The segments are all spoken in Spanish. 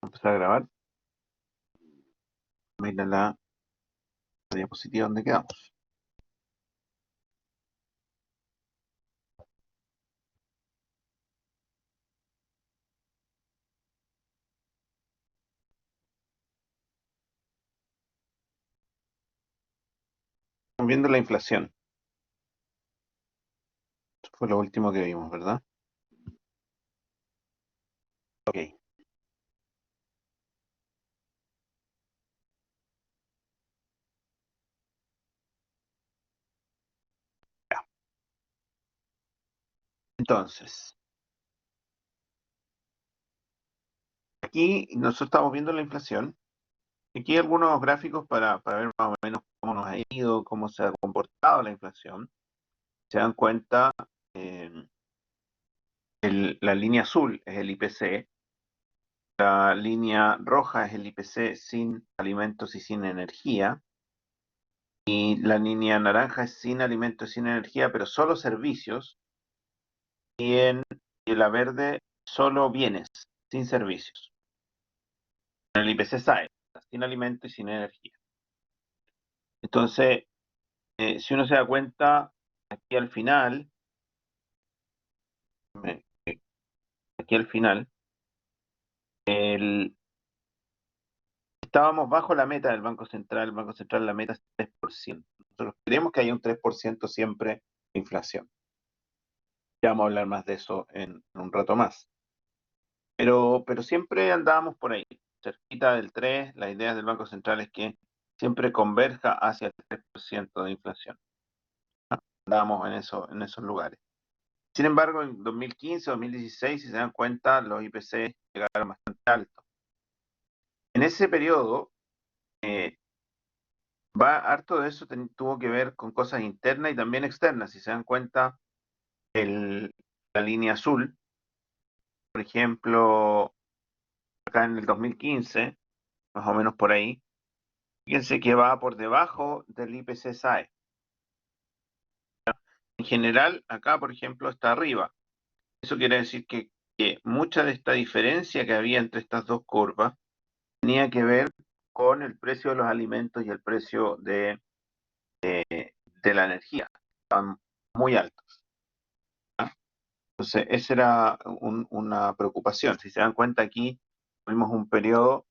Empezar a grabar. Mira la diapositiva donde quedamos. Estamos viendo la inflación. Eso fue lo último que vimos, ¿verdad? Ok. Ya. Entonces, aquí nosotros estamos viendo la inflación. Aquí hay algunos gráficos para ver más o menos cómo nos ha ido, cómo se ha comportado la inflación. Se dan cuenta, eh, la línea azul es el IPC, la línea roja es el IPC sin alimentos y sin energía, y la línea naranja es sin alimentos y sin energía, pero solo servicios, y la verde solo bienes, sin servicios. En el IPC SAE, sin alimentos y sin energía. Entonces, si uno se da cuenta, aquí al final, eh, aquí al final, el- estábamos bajo la meta del Banco Central. El Banco Central, la meta es 3%. Nosotros queremos que haya un 3% siempre de inflación. Ya vamos a hablar más de eso en un rato más. Pero siempre andábamos por ahí, cerquita del 3. La idea del Banco Central es que siempre converja hacia el 3% de inflación. Andábamos en esos lugares. Sin embargo, en 2015, 2016, si se dan cuenta, los IPC llegaron bastante altos. En ese periodo, eh, harto de eso tuvo que ver con cosas internas y también externas. Si se dan cuenta, la línea azul, por ejemplo, acá en el 2015, más o menos por ahí, fíjense que va por debajo del IPC SAE. En general, acá, por ejemplo, está arriba. Eso quiere decir que mucha de esta diferencia que había entre estas dos curvas tenía que ver con el precio de los alimentos y el precio de la energía. Estaban muy altos. Entonces, esa era una preocupación. Si se dan cuenta aquí, tuvimos un periodo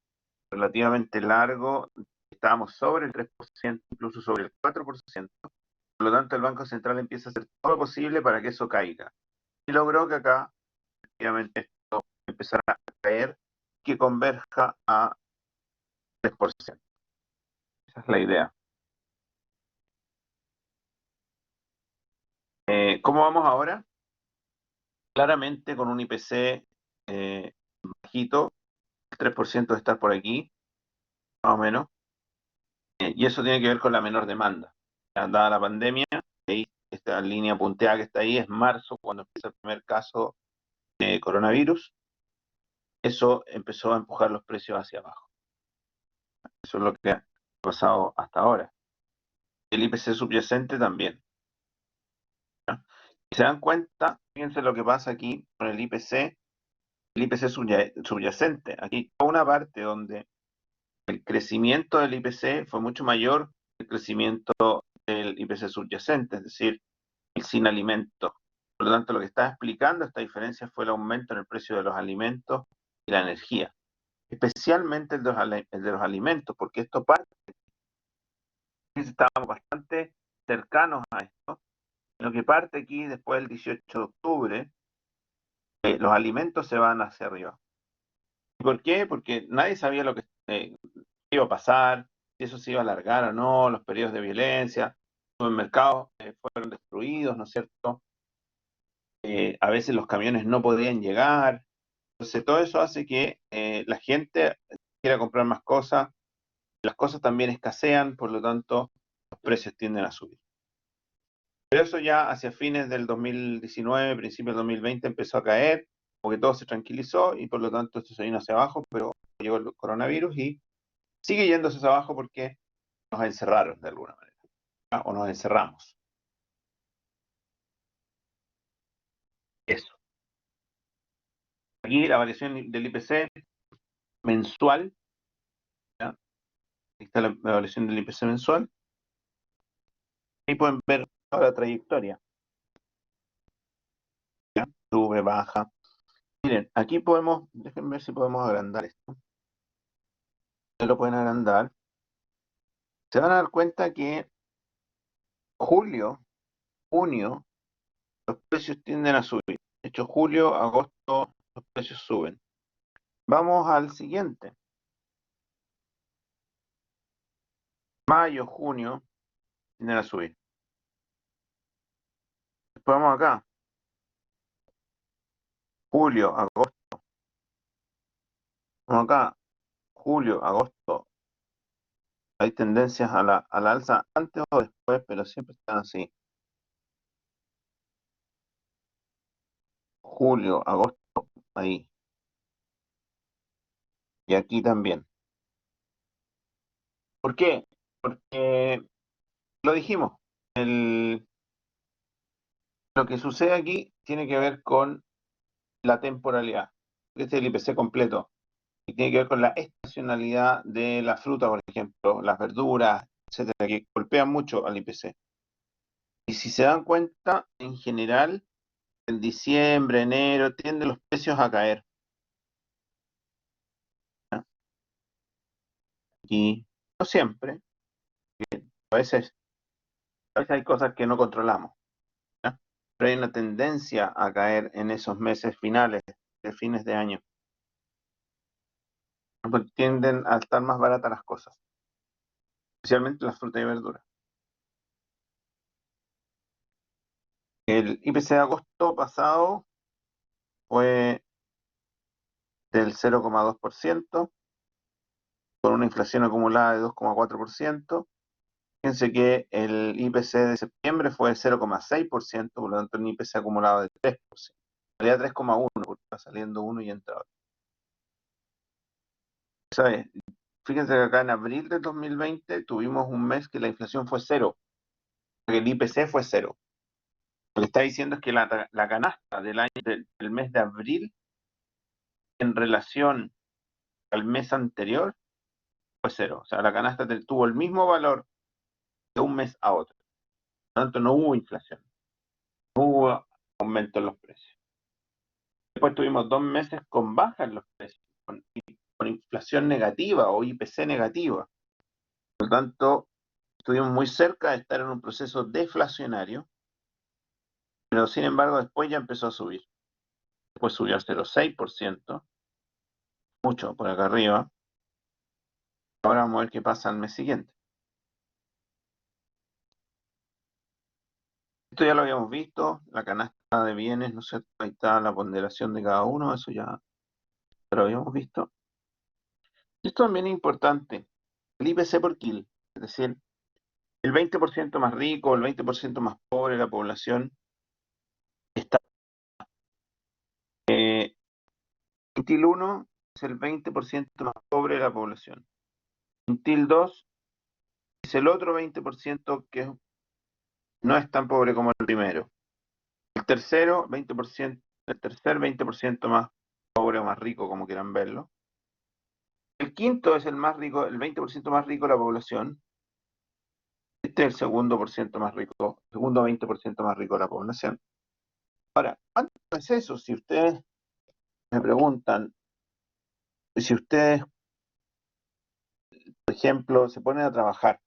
relativamente largo, estábamos sobre el 3%, incluso sobre el 4%. Por lo tanto, el Banco Central empieza a hacer todo lo posible para que eso caiga. Y logró que acá, efectivamente, esto empezara a caer, que converja a 3%. Esa es la idea. ¿Cómo vamos ahora? Claramente con un IPC bajito, el 3% de estar por aquí, más o menos, y eso tiene que ver con la menor demanda. Ya, dada la pandemia, ahí, esta línea punteada que está ahí es marzo, cuando empieza el primer caso de coronavirus. Eso empezó a empujar los precios hacia abajo. Eso es lo que ha pasado hasta ahora. El IPC subyacente también. ¿Ya? Si se dan cuenta, fíjense lo que pasa aquí con el IPC subyacente. Aquí hay una parte donde el crecimiento del IPC fue mucho mayor que el crecimiento del IPC subyacente, es decir, el sin alimentos. Por lo tanto, lo que está explicando esta diferencia fue el aumento en el precio de los alimentos y la energía, especialmente el de los alimentos, porque esto parte, estábamos bastante cercanos a esto. Lo que parte aquí después del 18 de octubre, los alimentos se van hacia arriba. ¿Y por qué? Porque nadie sabía lo que iba a pasar, si eso se iba a alargar o no, los periodos de violencia, los mercados fueron destruidos, ¿no es cierto? A veces los camiones no podían llegar. Entonces todo eso hace que la gente quiera comprar más cosas, las cosas también escasean, por lo tanto los precios tienden a subir. Pero eso ya hacia fines del 2019, principios del 2020 empezó a caer, porque todo se tranquilizó y por lo tanto esto se vino hacia abajo, pero llegó el coronavirus y sigue yéndose hacia abajo porque nos encerraron de alguna manera, ¿ah? O nos encerramos. Eso. Aquí la variación del IPC mensual, ¿ya? Ahí está la evaluación del IPC mensual. Ahí pueden ver toda la trayectoria, ¿ya? Sube, baja. Miren, aquí podemos, déjenme ver si podemos agrandar esto. Ustedes lo pueden agrandar. Se van a dar cuenta que julio, junio, los precios tienden a subir. De hecho, julio, agosto, los precios suben. Vamos al siguiente. Mayo, junio, tienden a subir. Después vamos acá. Julio, agosto. Vamos acá. Julio, agosto. Hay tendencias a la alza antes o después, pero siempre están así. Julio, agosto, ahí. Y aquí también. ¿Por qué? Porque lo dijimos. Lo que sucede aquí tiene que ver con la temporalidad. Este es el IPC completo. Y tiene que ver con la estacionalidad de la fruta, por ejemplo, las verduras, etcétera, que golpean mucho al IPC. Y si se dan cuenta, en general, en diciembre, enero, tienden los precios a caer, ¿ya? Y no siempre, a veces, a veces hay cosas que no controlamos, ¿ya? Pero hay una tendencia a caer en esos meses finales, de fines de año, porque tienden a estar más baratas las cosas, especialmente las frutas y verduras. El IPC de agosto pasado fue del 0,2%, con una inflación acumulada de 2,4%. Fíjense que el IPC de septiembre fue de 0,6%, por lo tanto un IPC acumulado de 3%. En realidad 3,1%, porque está saliendo uno y entra otro. ¿Sabes? Fíjense que acá en abril de 2020 tuvimos un mes que la inflación fue cero, que el IPC fue cero. Lo que está diciendo es que la canasta del mes de abril en relación al mes anterior fue cero. O sea, la canasta tuvo el mismo valor de un mes a otro. Por lo tanto, no hubo inflación, no hubo aumento en los precios. Después tuvimos 2 meses con baja en los precios, con inflación negativa o IPC negativa. Por lo tanto, estuvimos muy cerca de estar en un proceso deflacionario, pero sin embargo después ya empezó a subir. Después subió al 0,6%, mucho por acá arriba. Ahora vamos a ver qué pasa el mes siguiente. Esto ya lo habíamos visto, la canasta de bienes, ¿no es cierto? Ahí está la ponderación de cada uno, eso ya lo habíamos visto. Esto también es importante, el IPC por kilo, es decir, el 20% más rico, el 20% más pobre de la población está. Quintil 1 es el 20% más pobre de la población. Quintil 2 es el otro 20% que no es tan pobre como el primero. El tercero, 20%, el tercer 20% más pobre o más rico, como quieran verlo. El quinto es el más rico, el 20% más rico de la población. Este es el segundo por ciento más rico, segundo 20% más rico de la población. Ahora, ¿cuánto es eso? Si ustedes me preguntan, si ustedes, por ejemplo, se ponen a trabajar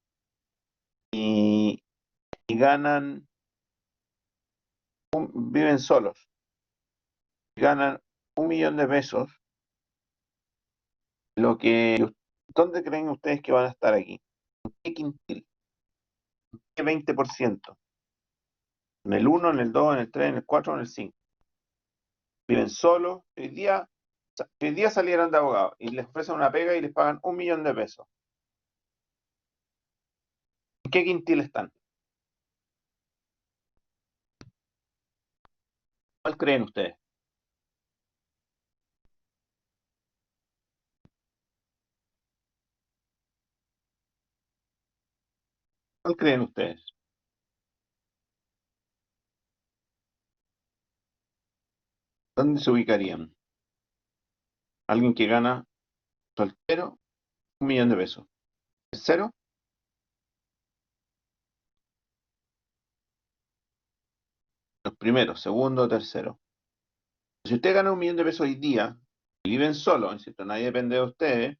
y, y ganan, viven solos, y ganan 1 millón de pesos, ¿dónde creen ustedes que van a estar aquí? ¿En qué quintil? ¿Qué 20%? ¿En el uno, en el 2, en el 3, en el 4 o en el 5? Viven solos. Si hoy día salieran de abogados y les ofrecen una pega y les pagan 1 millón de pesos, ¿en qué quintil están? ¿Cuál creen ustedes? ¿Cuál creen ustedes? ¿Dónde se ubicarían? ¿Alguien que gana Soltero, 1 millón de pesos. Tercero, los primeros, segundo, tercero. Si usted gana 1 millón de pesos hoy día y viven solos, ¿insisto? Nadie depende de ustedes,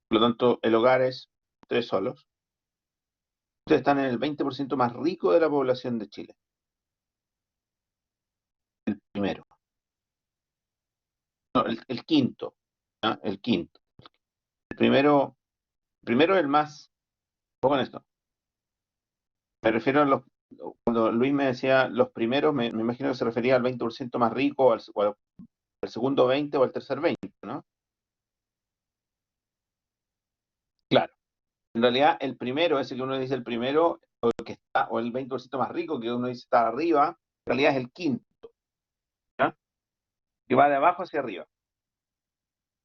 por lo tanto, el hogar es ustedes solos. Ustedes están en el 20% más rico de la población de Chile. El primero. No, el quinto. ¿Ah? El quinto. El primero es el más. Ojo con esto. Me refiero a los. Cuando Luis me decía los primeros, me imagino que se refería al 20% más rico, al segundo 20 o al tercer 20, ¿no? Claro. En realidad, el primero, ese que uno dice el primero, o el que está, o el 20% más rico, que uno dice está arriba, en realidad es el quinto, ¿ya? Que va de abajo hacia arriba.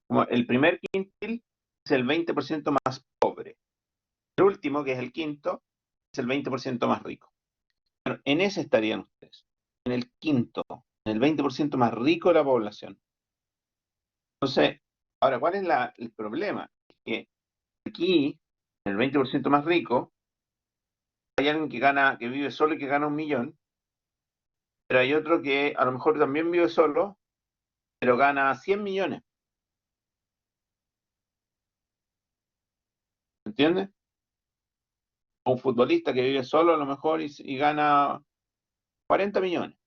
Como el primer quintil es el 20% más pobre. El último, que es el quinto, es el 20% más rico. Bueno, en ese estarían ustedes. En el quinto, en el 20% más rico de la población. Entonces, ahora, ¿cuál es el problema? Es que aquí, en el 20% más rico, hay alguien que vive solo y que gana 1 millón, pero hay otro que a lo mejor también vive solo, pero gana 100 millones. ¿Entiendes? O un futbolista que vive solo a lo mejor y gana 40 millones.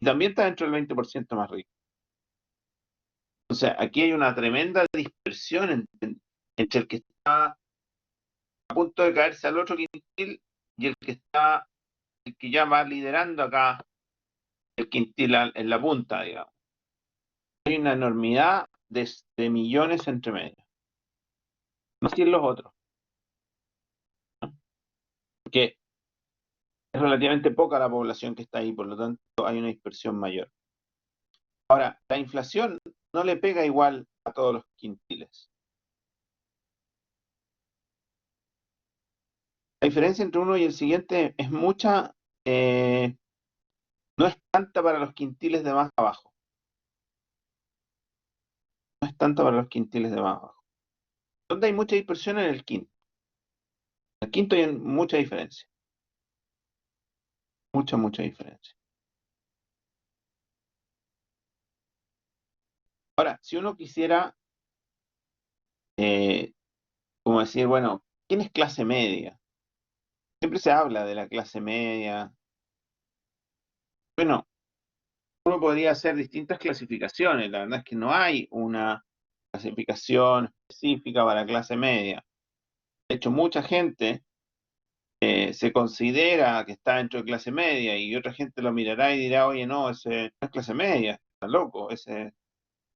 Y también está dentro del 20% más rico. Entonces, aquí hay una tremenda dispersión entre el que está a punto de caerse al otro quintil y el que ya va liderando acá el quintil en la punta, digamos. Hay una enormidad de millones entre medio. No así en los otros, porque es relativamente poca la población que está ahí, por lo tanto hay una dispersión mayor. Ahora, la inflación no le pega igual a todos los quintiles. La diferencia entre uno y el siguiente es mucha, eh, no es tanta para los quintiles de más abajo. No es tanta para los quintiles de más abajo. Donde hay mucha dispersión en el quinto. En el quinto hay mucha diferencia. Mucha, mucha diferencia. Ahora, si uno quisiera, eh, como decir, bueno, ¿quién es clase media? Siempre se habla de la clase media. Bueno, uno podría hacer distintas clasificaciones. La verdad es que no hay una clasificación específica para clase media. De hecho, mucha gente se considera que está dentro de clase media y otra gente lo mirará y dirá, oye, no, ese no es clase media, está loco, ese es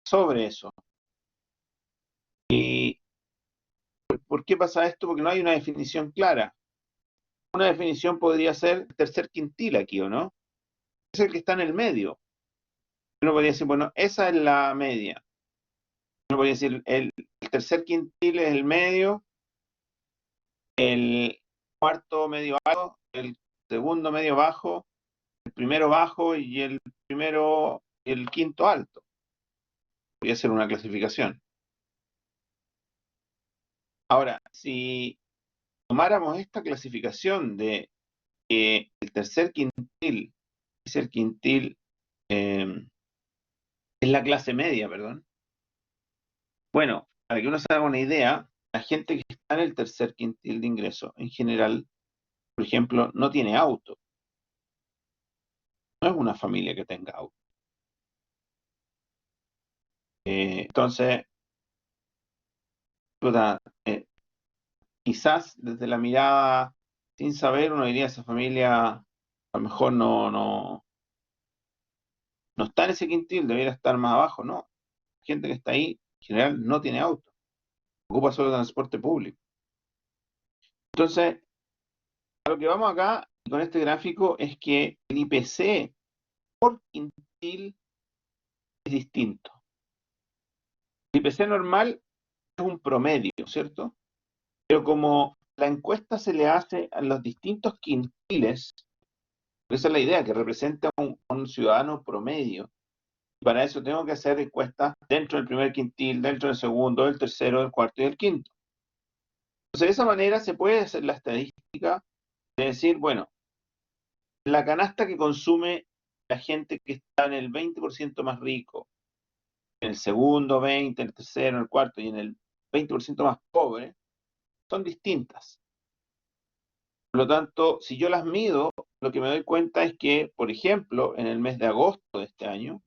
sobre eso. ¿Y por qué pasa esto? Porque no hay una definición clara. Una definición podría ser el tercer quintil aquí, ¿o no? Es el que está en el medio. Uno podría decir, bueno, esa es la media. Uno podría decir, el tercer quintil es el medio, el cuarto medio alto, el segundo medio bajo, el primero bajo y el quinto alto. Podría ser una clasificación. Ahora, si tomáramos esta clasificación de que el tercer quintil es el quintil, eh, es la clase media, perdón. Bueno, para que uno se haga una idea, la gente que está en el tercer quintil de ingreso, en general, por ejemplo, no tiene auto. No es una familia que tenga auto. Entonces, puta, quizás desde la mirada, sin saber, uno diría esa familia a lo mejor no está en ese quintil, debería estar más abajo, no. La gente que está ahí, en general, no tiene auto, ocupa solo transporte público. Entonces, a lo que vamos acá con este gráfico es que el IPC por quintil es distinto. El IPC normal es un promedio, ¿cierto? Pero como la encuesta se le hace a los distintos quintiles, esa es la idea, que representa a un ciudadano promedio. Para eso tengo que hacer encuestas dentro del primer quintil, dentro del segundo, del tercero, del cuarto y del quinto. Entonces, de esa manera se puede hacer la estadística de decir, bueno, la canasta que consume la gente que está en el 20% más rico, en el segundo 20, en el tercero, en el cuarto y en el 20% más pobre, son distintas. Por lo tanto, si yo las mido, lo que me doy cuenta es que, por ejemplo, en el mes de agosto de este año,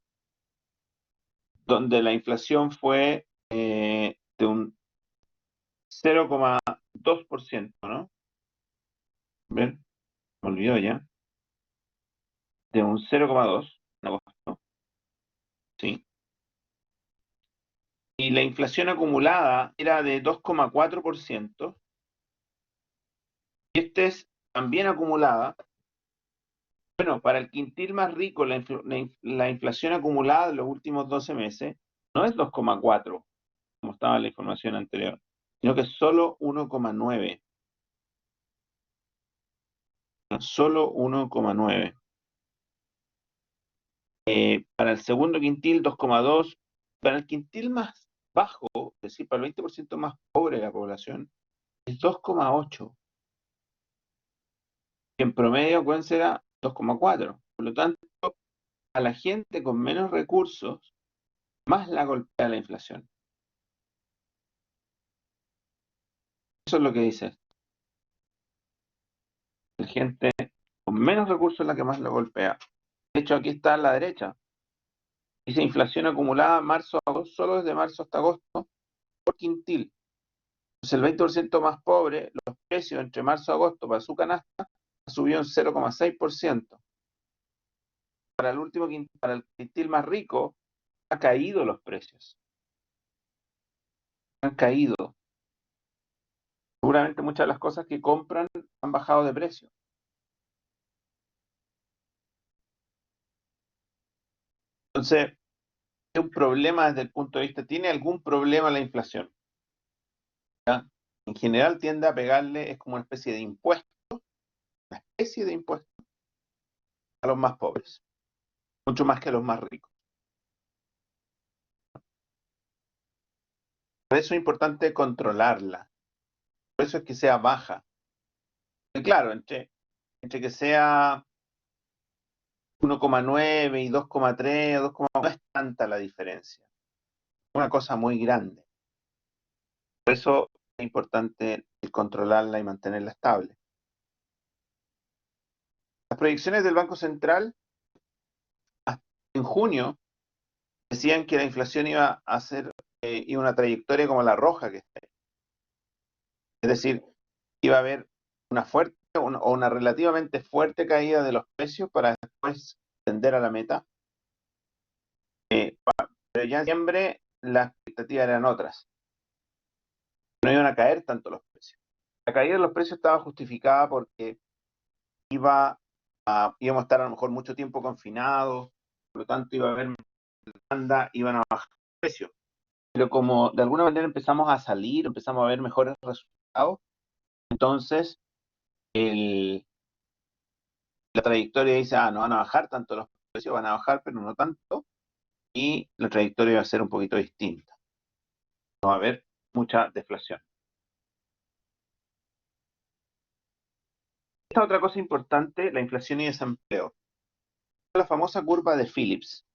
donde la inflación fue de un 0,2%, ¿no? Ver, me olvidó ya, de un 0,2 en agosto, ¿sí? Y la inflación acumulada era de 2,4%, y este es también acumulada. Bueno, para el quintil más rico, la inflación acumulada de los últimos 12 meses no es 2,4, como estaba en la información anterior, sino que es solo 1,9. Solo 1,9. Para el segundo quintil, 2,2. Para el quintil más bajo, es decir, para el 20% más pobre de la población, es 2,8. En promedio, acuérdense, era 2,4. Por lo tanto, a la gente con menos recursos, más la golpea la inflación. Eso es lo que dice. La gente con menos recursos es la que más la golpea. De hecho, aquí está a la derecha. Dice inflación acumulada marzo a agosto, solo desde marzo hasta agosto, por quintil. Entonces, el 20% más pobre, los precios entre marzo y agosto para su canasta subió un 0,6%. Para el último para el quintil más rico, ha caído los precios. Han caído. Seguramente muchas de las cosas que compran han bajado de precio. Entonces, es un problema desde el punto de vista, ¿tiene algún problema la inflación? ¿Ya? En general tiende a pegarle, es como una especie de impuesto, una especie de impuesto a los más pobres, mucho más que a los más ricos. Por eso es importante controlarla, por eso es que sea baja. Y claro, entre que sea 1,9 y 2,3, 2,1, no es tanta la diferencia, es una cosa muy grande. Por eso es importante el controlarla y mantenerla estable. Las proyecciones del Banco Central en junio decían que la inflación iba a hacer una trayectoria como la roja que está ahí. Es decir, iba a haber una fuerte o una relativamente fuerte caída de los precios para después tender a la meta. Pero ya en diciembre las expectativas eran otras. No iban a caer tanto los precios. La caída de los precios estaba justificada porque íbamos a estar a lo mejor mucho tiempo confinados, por lo tanto iba a haber demanda, iban a bajar los precios. Pero como de alguna manera empezamos a salir, empezamos a ver mejores resultados, entonces la trayectoria dice, no van a bajar tanto los precios, van a bajar, pero no tanto, y la trayectoria va a ser un poquito distinta. No va a haber mucha deflación. Esta otra cosa importante, la inflación y desempleo. La famosa curva de Phillips.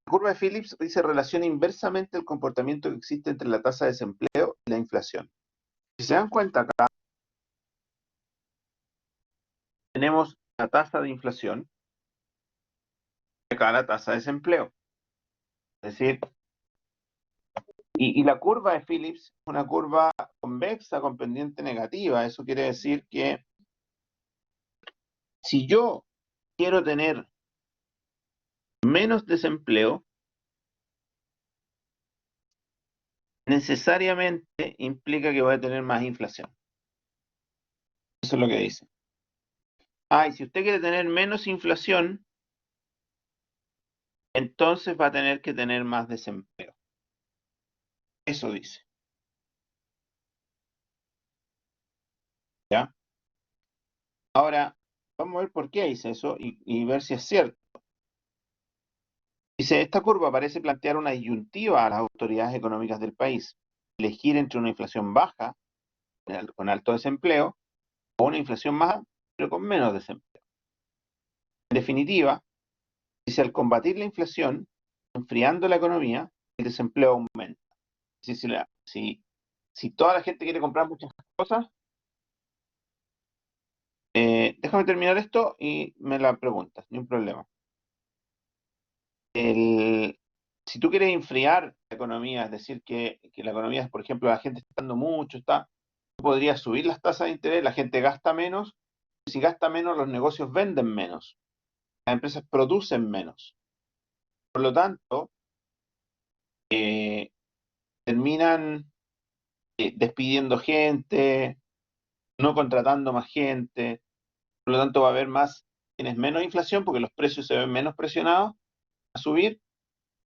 La curva de Phillips dice relaciona inversamente el comportamiento que existe entre la tasa de desempleo y la inflación. Si se dan cuenta acá, tenemos la tasa de inflación y acá la tasa de desempleo. Es decir, y la curva de Phillips es una curva convexa con pendiente negativa. Eso quiere decir que si yo quiero tener menos desempleo, necesariamente implica que voy a tener más inflación. Eso es lo que dice. Y si usted quiere tener menos inflación, entonces va a tener que tener más desempleo. Eso dice. ¿Ya? Ahora, vamos a ver por qué dice eso y ver si es cierto. Dice, esta curva parece plantear una disyuntiva a las autoridades económicas del país, elegir entre una inflación baja, con alto desempleo, o una inflación más, pero con menos desempleo. En definitiva, dice, al combatir la inflación, enfriando la economía, el desempleo aumenta. Si toda la gente quiere comprar muchas cosas, déjame terminar esto y me la preguntas, ni un problema. El, si tú quieres enfriar la economía, es decir, que la economía, por ejemplo, la gente está dando mucho, tú podrías subir las tasas de interés, la gente gasta menos, y si gasta menos, los negocios venden menos, las empresas producen menos. Por lo tanto, eh, terminan despidiendo gente, no contratando más gente, por lo tanto va a haber tienes menos inflación porque los precios se ven menos presionados a subir,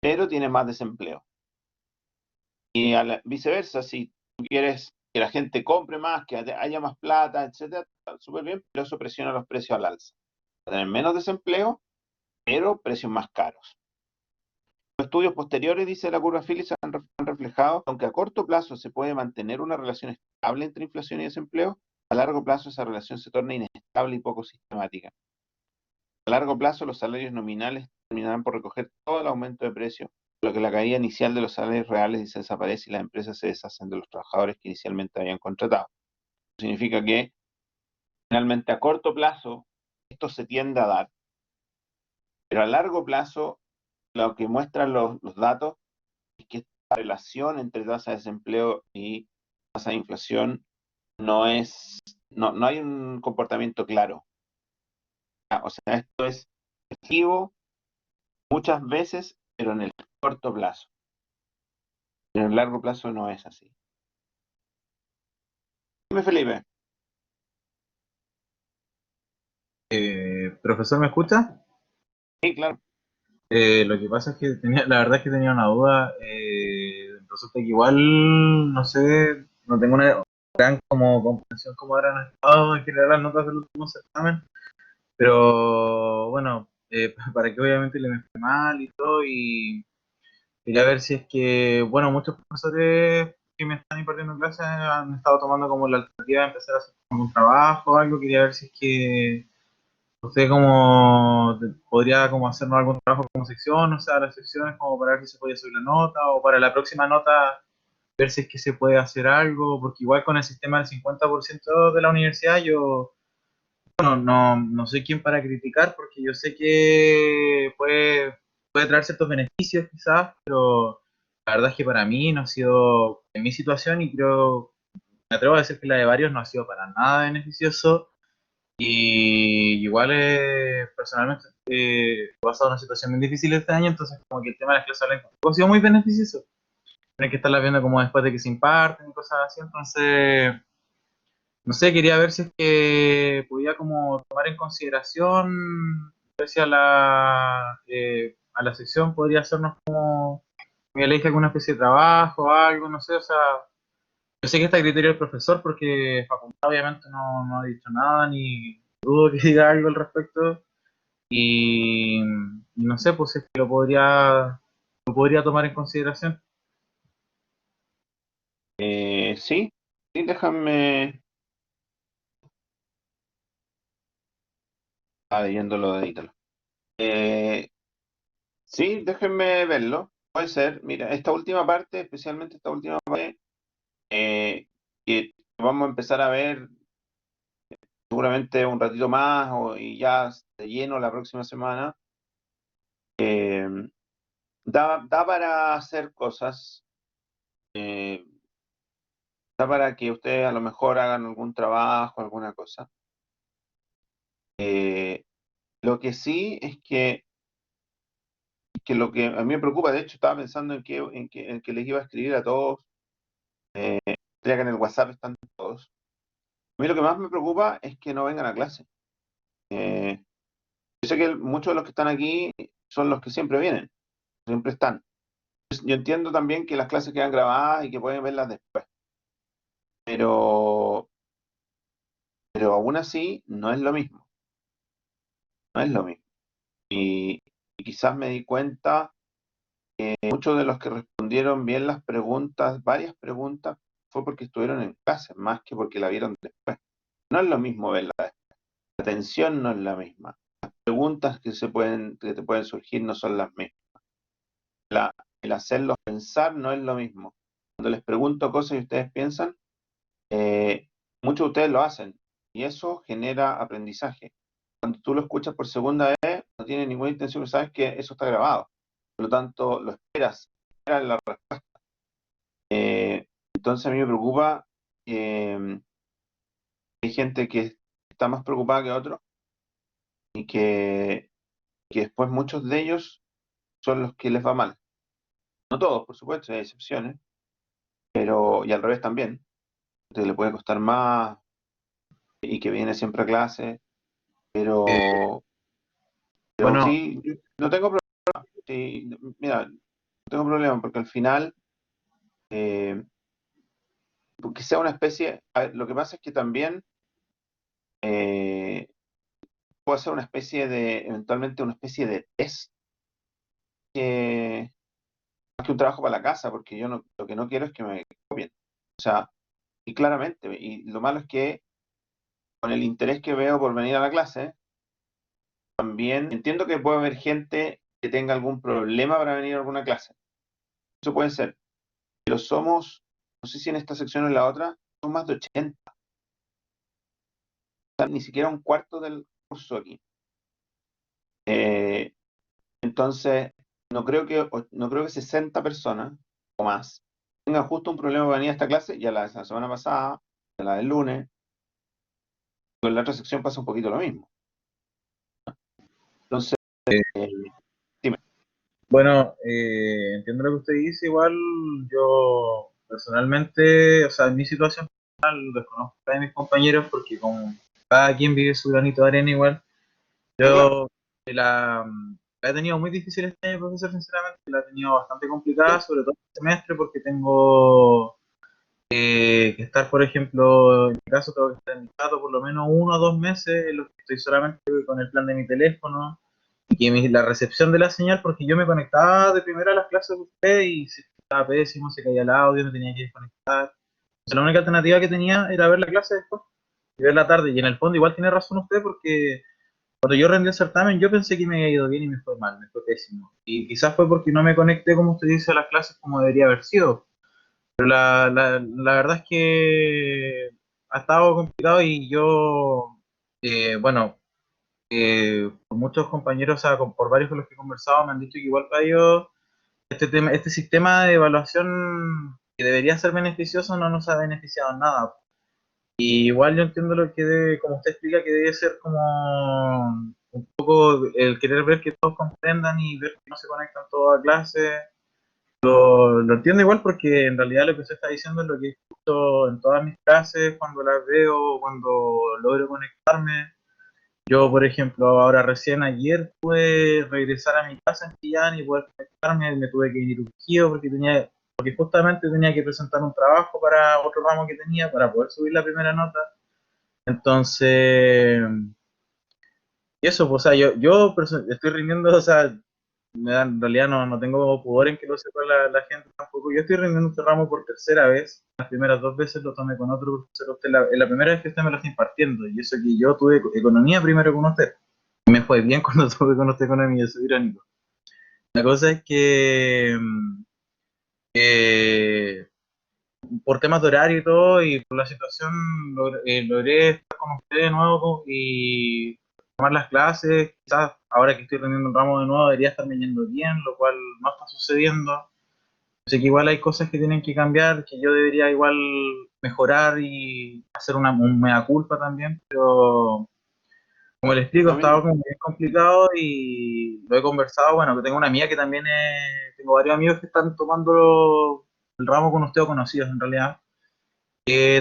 pero tienes más desempleo. Y viceversa, si tú quieres que la gente compre más, que haya más plata, etcétera, está súper bien, pero eso presiona los precios al alza. Va a tener menos desempleo, pero precios más caros. Los estudios posteriores, dice la curva Phillips, han reflejado, aunque a corto plazo se puede mantener una relación estable entre inflación y desempleo, a largo plazo esa relación se torna inestable y poco sistemática. A largo plazo, los salarios nominales terminarán por recoger todo el aumento de precio, por lo que la caída inicial de los salarios reales desaparece y las empresas se deshacen de los trabajadores que inicialmente habían contratado. Eso significa que finalmente a corto plazo esto se tiende a dar, pero a largo plazo lo que muestran los datos es que esta relación entre tasa de desempleo y tasa de inflación no hay un comportamiento claro. O sea, esto es efectivo muchas veces, pero en el corto plazo. En el largo plazo no es así. Dime, Felipe. Profesor, ¿me escucha? Sí, claro. Lo que pasa es que la verdad es que tenía una duda. Resulta que igual, no sé, no tengo una gran como comprensión cómo habrán estado en general las notas del último certamen, pero bueno, para que obviamente le me fue mal y todo, y quería ver si es que, bueno, muchos profesores que me están impartiendo clases han estado tomando como la alternativa de empezar a hacer como un trabajo o algo. Quería ver si es que usted como podría como hacernos algún trabajo como sección, o sea, las secciones como para ver si se puede subir la nota o para la próxima nota ver si es que se puede hacer algo, porque igual con el sistema del 50% de la universidad yo no soy quien para criticar, porque yo sé que puede traer ciertos beneficios quizás, pero la verdad es que para mí no ha sido, en mi situación, y creo, me atrevo a decir que la de varios no ha sido para nada beneficioso. Y igual, personalmente, he pasado una situación muy difícil este año, entonces como que el tema de las clases online tampoco ha sido muy beneficioso. Tienen que estarlas viendo como después de que se imparten y cosas así, entonces, no sé, quería ver si es que podía como tomar en consideración, ver si a la sección podría hacernos como, me elegir alguna especie de trabajo o algo, no sé, o sea, yo sé que está a criterio del profesor porque facultad obviamente no ha dicho nada ni dudo que diga algo al respecto. Y no sé, pues es que lo podría tomar en consideración. Sí, sí, déjame. Leyéndolo de Ítalo. Eh, sí, déjenme verlo. Puede ser. Mira, esta última parte, especialmente esta última parte, que vamos a empezar a ver seguramente un ratito más y ya de lleno la próxima semana. eh, da para hacer cosas. eh, Da para que ustedes a lo mejor hagan algún trabajo, alguna cosa. Eh, lo que sí es que lo que a mí me preocupa, de hecho estaba pensando en que les iba a escribir a todos, ya que en el WhatsApp están todos. A mí lo que más me preocupa es que no vengan a clase. Eh, yo sé que muchos de los que están aquí son los que siempre vienen, siempre están. Yo entiendo también que las clases quedan grabadas y que pueden verlas después, pero, pero aún así no es lo mismo, no es lo mismo. Y quizás me di cuenta muchos de los que respondieron bien las preguntas, varias preguntas, fue porque estuvieron en clase, más que porque la vieron después. No es lo mismo verla después. La atención no es la misma. Las preguntas que te pueden surgir no son las mismas. El hacerlos pensar no es lo mismo. Cuando les pregunto cosas y ustedes piensan, eh, muchos de ustedes lo hacen y eso genera aprendizaje. Cuando tú lo escuchas por segunda vez, no tienes ninguna intención, pero sabes que eso está grabado. Por lo tanto, lo esperas la respuesta. Entonces a mí me preocupa que hay gente que está más preocupada que otros y que después muchos de ellos son los que les va mal. No todos, por supuesto, hay excepciones, pero y al revés también. Que le puede costar más y que viene siempre a clase, Eh, pero, pero bueno, sí, no tengo problema. Sí, mira, no tengo problema porque al final, eh, que sea una especie, a ver, lo que pasa es que también eh, puede ser una especie de, eventualmente una especie de test, más que un trabajo para la casa, porque yo no, lo que no quiero es que me copien. O sea, y claramente, y lo malo es que con el interés que veo por venir a la clase, también entiendo que puede haber gente que tenga algún problema para venir a alguna clase. Eso puede ser, pero somos, no sé si en esta sección o en la otra, son más de 80, o sea, ni siquiera un cuarto del curso aquí. Eh, entonces, no creo que 60 personas o más tengan justo un problema para venir a esta clase, ya la de la semana pasada, ya la del lunes, con la otra sección pasa un poquito lo mismo. Entonces, eh, eh, dime. bueno, entiendo lo que usted dice, igual yo personalmente, o sea, en mi situación personal desconozco a mis compañeros porque como cada quien vive su granito de arena igual, Sí, claro. yo la, la he tenido muy difícil este año, profesor, sinceramente, la he tenido bastante complicada, sobre todo este semestre porque tengo que estar, por ejemplo, en mi caso tengo que estar en mi casa por lo menos 1 o 2 meses en los que estoy solamente con el plan de mi teléfono y que la recepción de la señal, porque yo me conectaba de primera a las clases de usted y si estaba pésimo, se caía el audio, me tenía que desconectar. Entonces, la única alternativa que tenía era ver la clase después y ver la tarde. Y en el fondo igual tiene razón usted porque cuando yo rendí el certamen yo pensé que me había ido bien y me fue mal, me fue pésimo. Y quizás fue porque no me conecté, como usted dice, a las clases como debería haber sido. Pero la verdad es que ha estado complicado y yo, bueno, por muchos compañeros, o sea, por varios con los que he conversado, me han dicho que igual para ellos este tema, este sistema de evaluación que debería ser beneficioso no nos ha beneficiado en nada. Y igual yo entiendo lo que debe, como usted explica, que debe ser como un poco el querer ver que todos comprendan y ver que no se conectan todos a clase. Lo entiendo igual porque en realidad lo que usted está diciendo es lo que escucho en todas mis clases, cuando las veo, cuando logro conectarme. Yo, por ejemplo, ahora recién ayer pude regresar a mi casa en Chillán y poder conectarme, me tuve que ir urgido porque justamente tenía que presentar un trabajo para otro ramo que tenía para poder subir la primera nota. Entonces, y eso, pues, o sea, estoy rindiendo, o sea, en realidad no tengo pudor en que lo sepa la gente tampoco. Yo estoy rindiendo este ramo por tercera vez. Las primeras 2 veces lo tomé con otro profesor. Es la primera vez que usted me lo está impartiendo. Y eso que yo tuve economía primero con usted. Y me fue bien cuando tuve con usted economía, eso es irónico. La cosa es que eh, por temas de horario y todo, y por la situación, logré estar con usted de nuevo y tomar las clases. Quizás ahora que estoy rendiendo un ramo de nuevo debería estarme yendo bien, lo cual no está sucediendo. Sé que igual hay cosas que tienen que cambiar, que yo debería igual mejorar y hacer un mea culpa también, pero como le explico, A ha mí no- estado como bien complicado y lo he conversado. Bueno, que tengo una amiga que también tengo varios amigos que están tomando el ramo con usted o conocidos en realidad.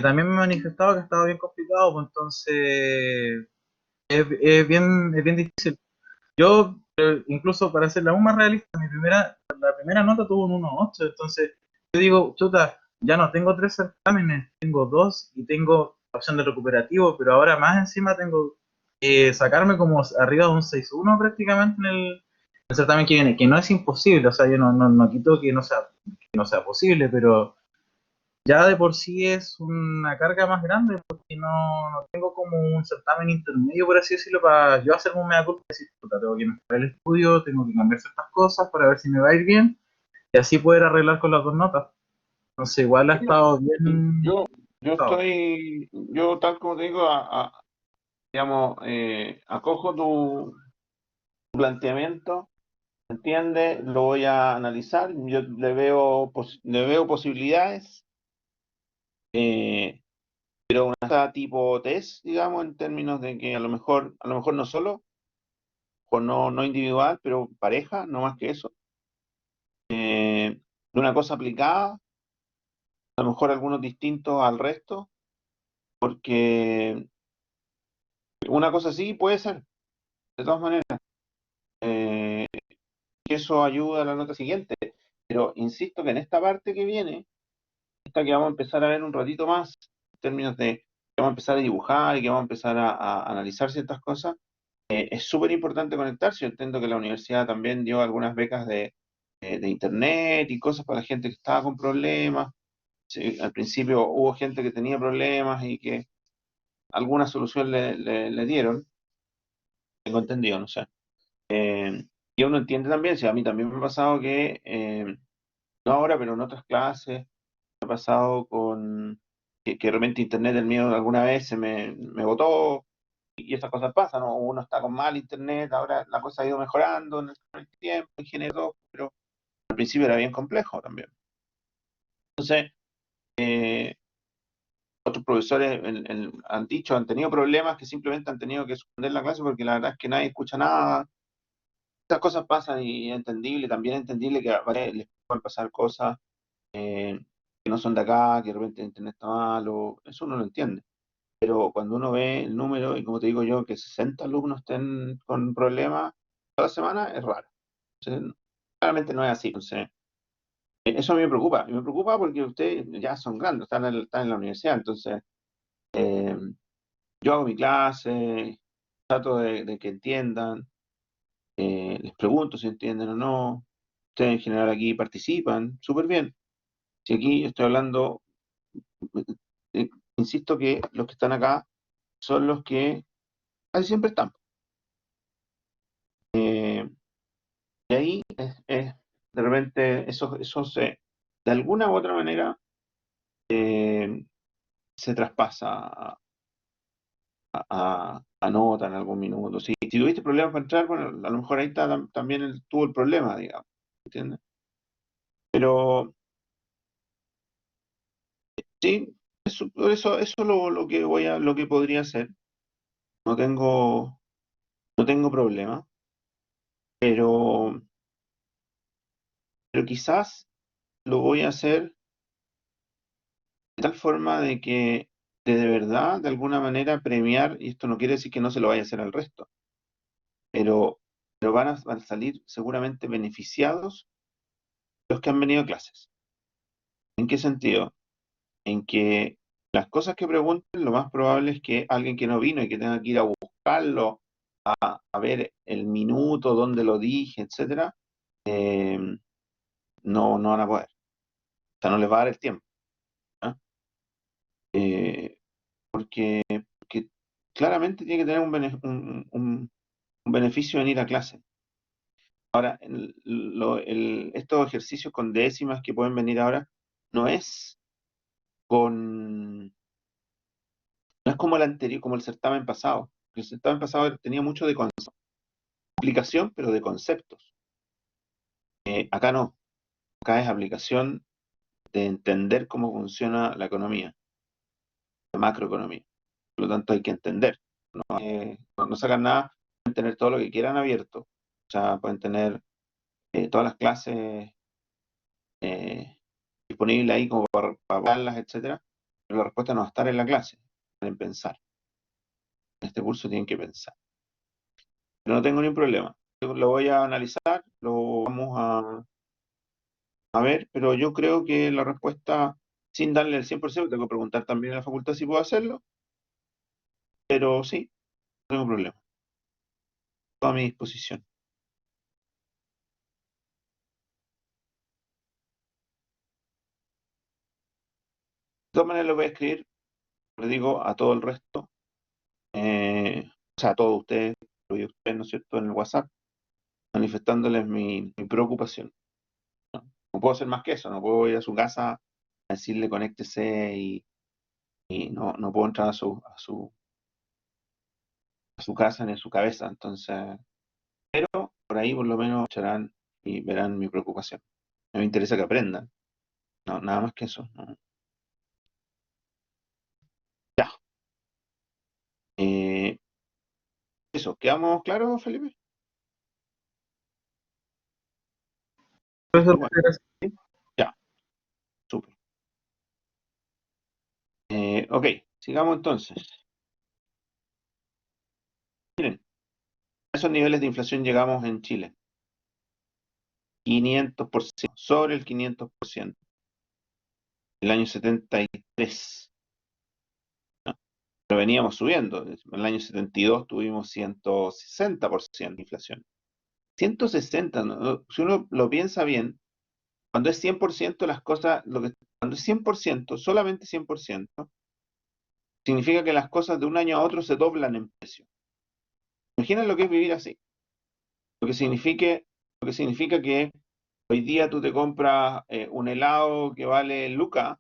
También me he manifestado que estaba bien complicado, pues entonces es bien difícil. Yo, incluso para ser aún más realista, la primera nota tuvo un 1,8, entonces yo digo, chuta, ya no tengo 3 certámenes, tengo dos y tengo la opción de recuperativo, pero ahora más encima tengo que sacarme como arriba de un 6,1 prácticamente el certamen que viene, que no es imposible, o sea, yo no quito que no sea posible, pero ya de por sí es una carga más grande porque no tengo como un certamen intermedio, por así decirlo, para yo hacer un mea culpa y decir, puta, tengo que mejorar el estudio, tengo que cambiar ciertas cosas para ver si me va a ir bien y así poder arreglar con las dos notas. Entonces igual ha Bueno, estado bien yo pensado. yo tal como te digo, digamos, acojo tu planteamiento, ¿entiende? Lo voy a analizar, yo le veo posibilidades, eh, pero una cosa tipo test, digamos, en términos de que a lo mejor no solo, o no individual, pero pareja, no más que eso. De una cosa aplicada, a lo mejor algunos distintos al resto, porque una cosa sí puede ser, de todas maneras, eh, que eso ayuda a la nota siguiente. Pero insisto que en esta parte que viene, esta que vamos a empezar a ver un ratito más, en términos de que vamos a empezar a dibujar y que vamos a empezar a analizar ciertas cosas, es súper importante conectarse. Yo entiendo que la universidad también dio algunas becas de internet y cosas para la gente que estaba con problemas. Sí, al principio hubo gente que tenía problemas y que alguna solución le dieron, tengo entendido, no sé. Y uno entiende también, si a mí también me ha pasado que, no ahora, pero en otras clases, me ha pasado que de repente internet el mío alguna vez me botó y esas cosas pasan, ¿no? Uno está con mal internet, ahora la cosa ha ido mejorando con el tiempo, ingeniero, pero al principio era bien complejo también. Entonces, eh, otros profesores han dicho, han tenido problemas que simplemente han tenido que suspender la clase porque la verdad es que nadie escucha nada. Estas cosas pasan y es entendible, también es entendible que a varios les pueden pasar cosas que no son de acá, que de repente el internet está malo, eso uno lo entiende. Pero cuando uno ve el número, y como te digo yo, que 60 alumnos estén con problemas toda la semana, es raro. Entonces, claramente no es así. Entonces, eso a mí me preocupa. Y me preocupa porque ustedes ya son grandes, están en la universidad. Entonces, eh, yo hago mi clase, trato de que entiendan, les pregunto si entienden o no. Ustedes en general aquí participan súper bien. Si aquí estoy hablando, eh, insisto que los que están acá son los que casi siempre están. Eh, y ahí de repente eso de alguna u otra manera eh, se traspasa a nota en algún minuto. Si tuviste problemas para entrar, bueno, a lo mejor ahí está, también tuvo el problema, digamos, ¿entiendes? Pero sí, eso es lo que lo que podría hacer. No tengo, no tengo problema, pero, pero quizás lo voy a hacer de tal forma de que de verdad, de alguna manera, premiar, y esto no quiere decir que no se lo vaya a hacer al resto, pero, pero van a salir seguramente beneficiados los que han venido a clases. ¿En qué sentido? En que las cosas que pregunten, lo más probable es que alguien que no vino y que tenga que ir a buscarlo, a ver el minuto, dónde lo dije, etcétera, eh, no van a poder. O sea, no les va a dar el tiempo. ¿Ah? Eh, porque claramente tiene que tener un beneficio venir a clase. Ahora, estos ejercicios con décimas que pueden venir ahora, no es con, no es como el anterior, como el certamen pasado. El certamen pasado tenía mucho de aplicación, pero de conceptos. Acá no, acá es aplicación de entender cómo funciona la economía, la macroeconomía. Por lo tanto, hay que entender. No sacan nada, pueden tener todo lo que quieran abierto. O sea, pueden tener todas las clases eh, disponibles ahí como para verlas, etcétera. Pero la respuesta no va a estar en la clase, en pensar. En este curso tienen que pensar. Pero no tengo ningún problema. Yo lo voy a analizar, lo vamos a ver, pero yo creo que la respuesta, sin darle el 100%, tengo que preguntar también a la facultad si puedo hacerlo, pero sí, no tengo problema. Toda mi disposición. todas maneras lo voy a escribir, le digo a todo el resto, o sea, a todos ustedes, incluido ustedes, ¿no es cierto?, en el WhatsApp, manifestándoles mi preocupación. ¿No? No puedo hacer más que eso, no puedo ir a su casa a decirle conéctese y no puedo entrar a su casa ni a su cabeza. Entonces, por ahí por lo menos escucharán y verán mi preocupación. No me interesa que aprendan, no, nada más que eso. ¿No? Ya. Eh, Eso, ¿quedamos claros, Felipe? Profesor, Igual. muchas gracias. ¿Sí? Ya, súper. Ok, sigamos entonces. Miren, a esos niveles de inflación llegamos en Chile. 500%, sobre el 500%. El año 73. ¿No? Pero veníamos subiendo. En el año 72 tuvimos 160% de inflación. 160, ¿no? Si uno lo piensa bien, cuando es 100% las cosas, cuando es 100%, solamente 100%, significa que las cosas de un año a otro se doblan en precio. Imagina lo que es vivir así. Lo que significa, lo que significa que hoy día tú te compras un helado que vale lucas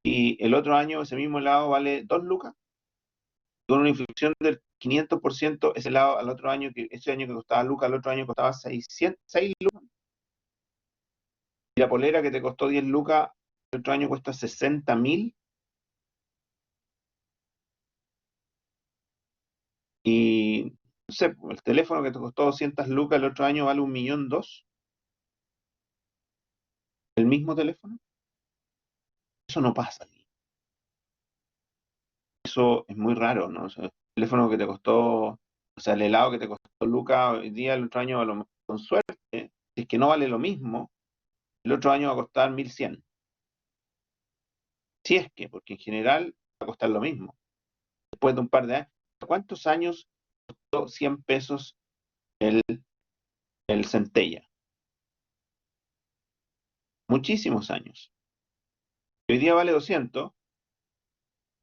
y el otro año ese mismo helado vale 2 lucas. Con una inflación del 500%, ese helado al otro año, ese año que costaba lucas, al otro año costaba 6 lucas. Y la polera que te costó 10 lucas, el otro año cuesta 60.000. Y no sé, el teléfono que te costó 200 lucas, el otro año vale 1.200.000. El mismo teléfono. Eso no pasa aquí. Eso es muy raro, ¿no? O sea, el teléfono que te costó, o sea, el helado que te costó lucas hoy día, el otro año, con suerte, si es que no vale lo mismo, el otro año va a costar 1.100. Si es que, porque en general va a costar lo mismo. Después de un par de años. ¿Cuántos años costó 100 pesos el, el centella? Muchísimos años. Hoy día vale 200,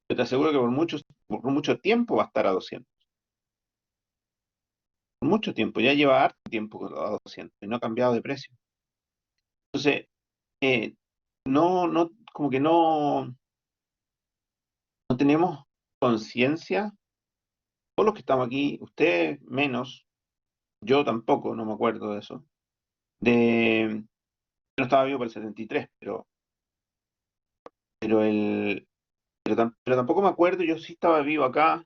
yo te aseguro que por mucho tiempo va a estar a 200. Por mucho tiempo, ya lleva harto tiempo a 200 y no ha cambiado de precio. Entonces, eh, como que no tenemos conciencia, todos los que estamos aquí, usted menos, yo tampoco, no me acuerdo de eso, yo no estaba vivo para el 73, pero, pero tampoco me acuerdo, yo sí estaba vivo acá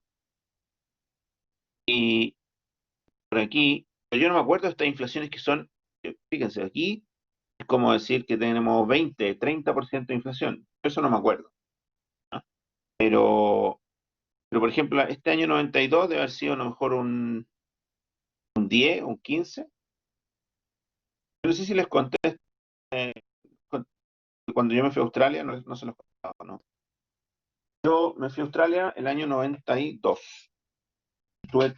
y por aquí, pero yo no me acuerdo de estas inflaciones que son, fíjense, aquí es como decir que tenemos 20, 30% de inflación, eso no me acuerdo, ¿no? Pero por ejemplo, este año 92 debe haber sido a lo mejor un 10, un 15. No sé si les conté, eh, cuando yo me fui a Australia, no, no se los contaba, ¿no? Yo me fui a Australia el año 92. Estuve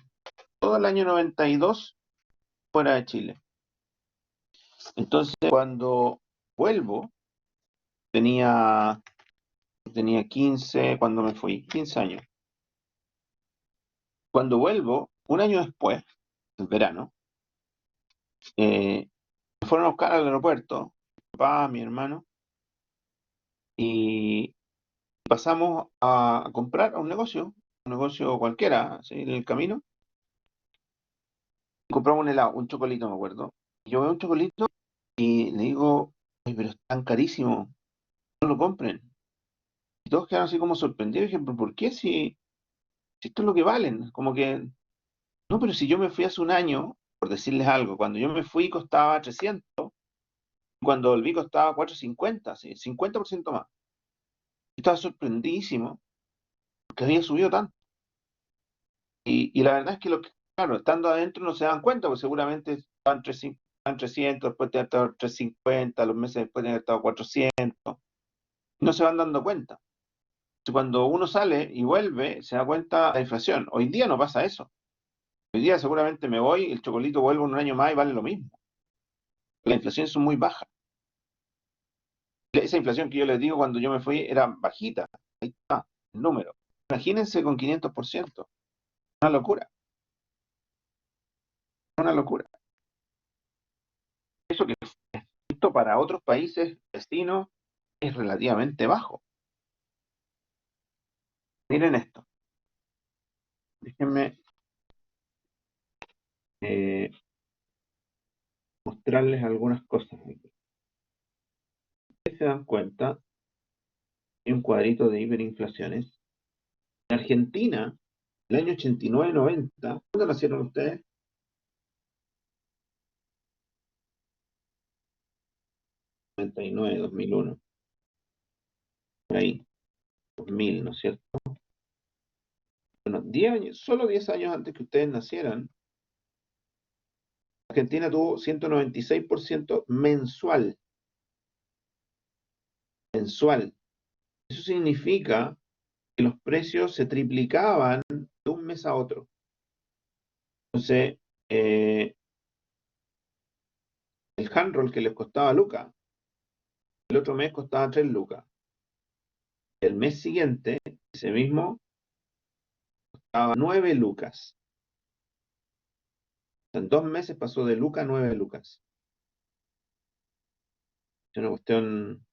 todo el año 92 fuera de Chile. Entonces, cuando vuelvo, tenía, tenía 15, cuando me fui, 15 años. Cuando vuelvo, un año después, en verano, me fueron a buscar al aeropuerto, mi papá, mi hermano, y pasamos a comprar a un negocio cualquiera, así, en el camino, y compramos un helado, un chocolito, me acuerdo. Y yo veo un chocolito y le digo, "Ay, pero es tan carísimo, no lo compren". Y todos quedaron así como sorprendidos, y dije, "¿Pero por qué si esto es lo que valen?". Como que, no, pero si yo me fui hace un año, por decirles algo, cuando yo me fui costaba 300, y cuando volví costaba 450, así, 50% más. Estaba sorprendidísimo porque había subido tanto. Y la verdad es que, claro, estando adentro no se dan cuenta, porque seguramente estaban 300, después de haber estado 350, los meses después de haber estado 400, y no se van dando cuenta. Cuando uno sale y vuelve, se da cuenta de la inflación. Hoy día no pasa eso. Hoy día seguramente me voy, el chocolito vuelve un año más y vale lo mismo. Las inflaciones son muy bajas. Esa inflación que yo les digo cuando yo me fui era bajita. Ahí está el número. Imagínense con 500%. Una locura, una locura. Eso que esto para otros países vecinos es relativamente bajo. Miren esto. Déjenme eh, mostrarles algunas cosas aquí. Si se dan cuenta, hay un cuadrito de hiperinflaciones. En Argentina, el año 89-90, ¿cuándo nacieron ustedes? 99, 2001, por ahí, 2000, ¿no es cierto? Bueno, 10 años, solo 10 años antes que ustedes nacieran, Argentina tuvo 196% mensual. Mensual. Eso significa que los precios se triplicaban de un mes a otro. Entonces, el handroll que les costaba lucas, el otro mes costaba 3 lucas. El mes siguiente, ese mismo, costaba 9 lucas. En 2 meses pasó de lucas a 9 lucas. Es una cuestión,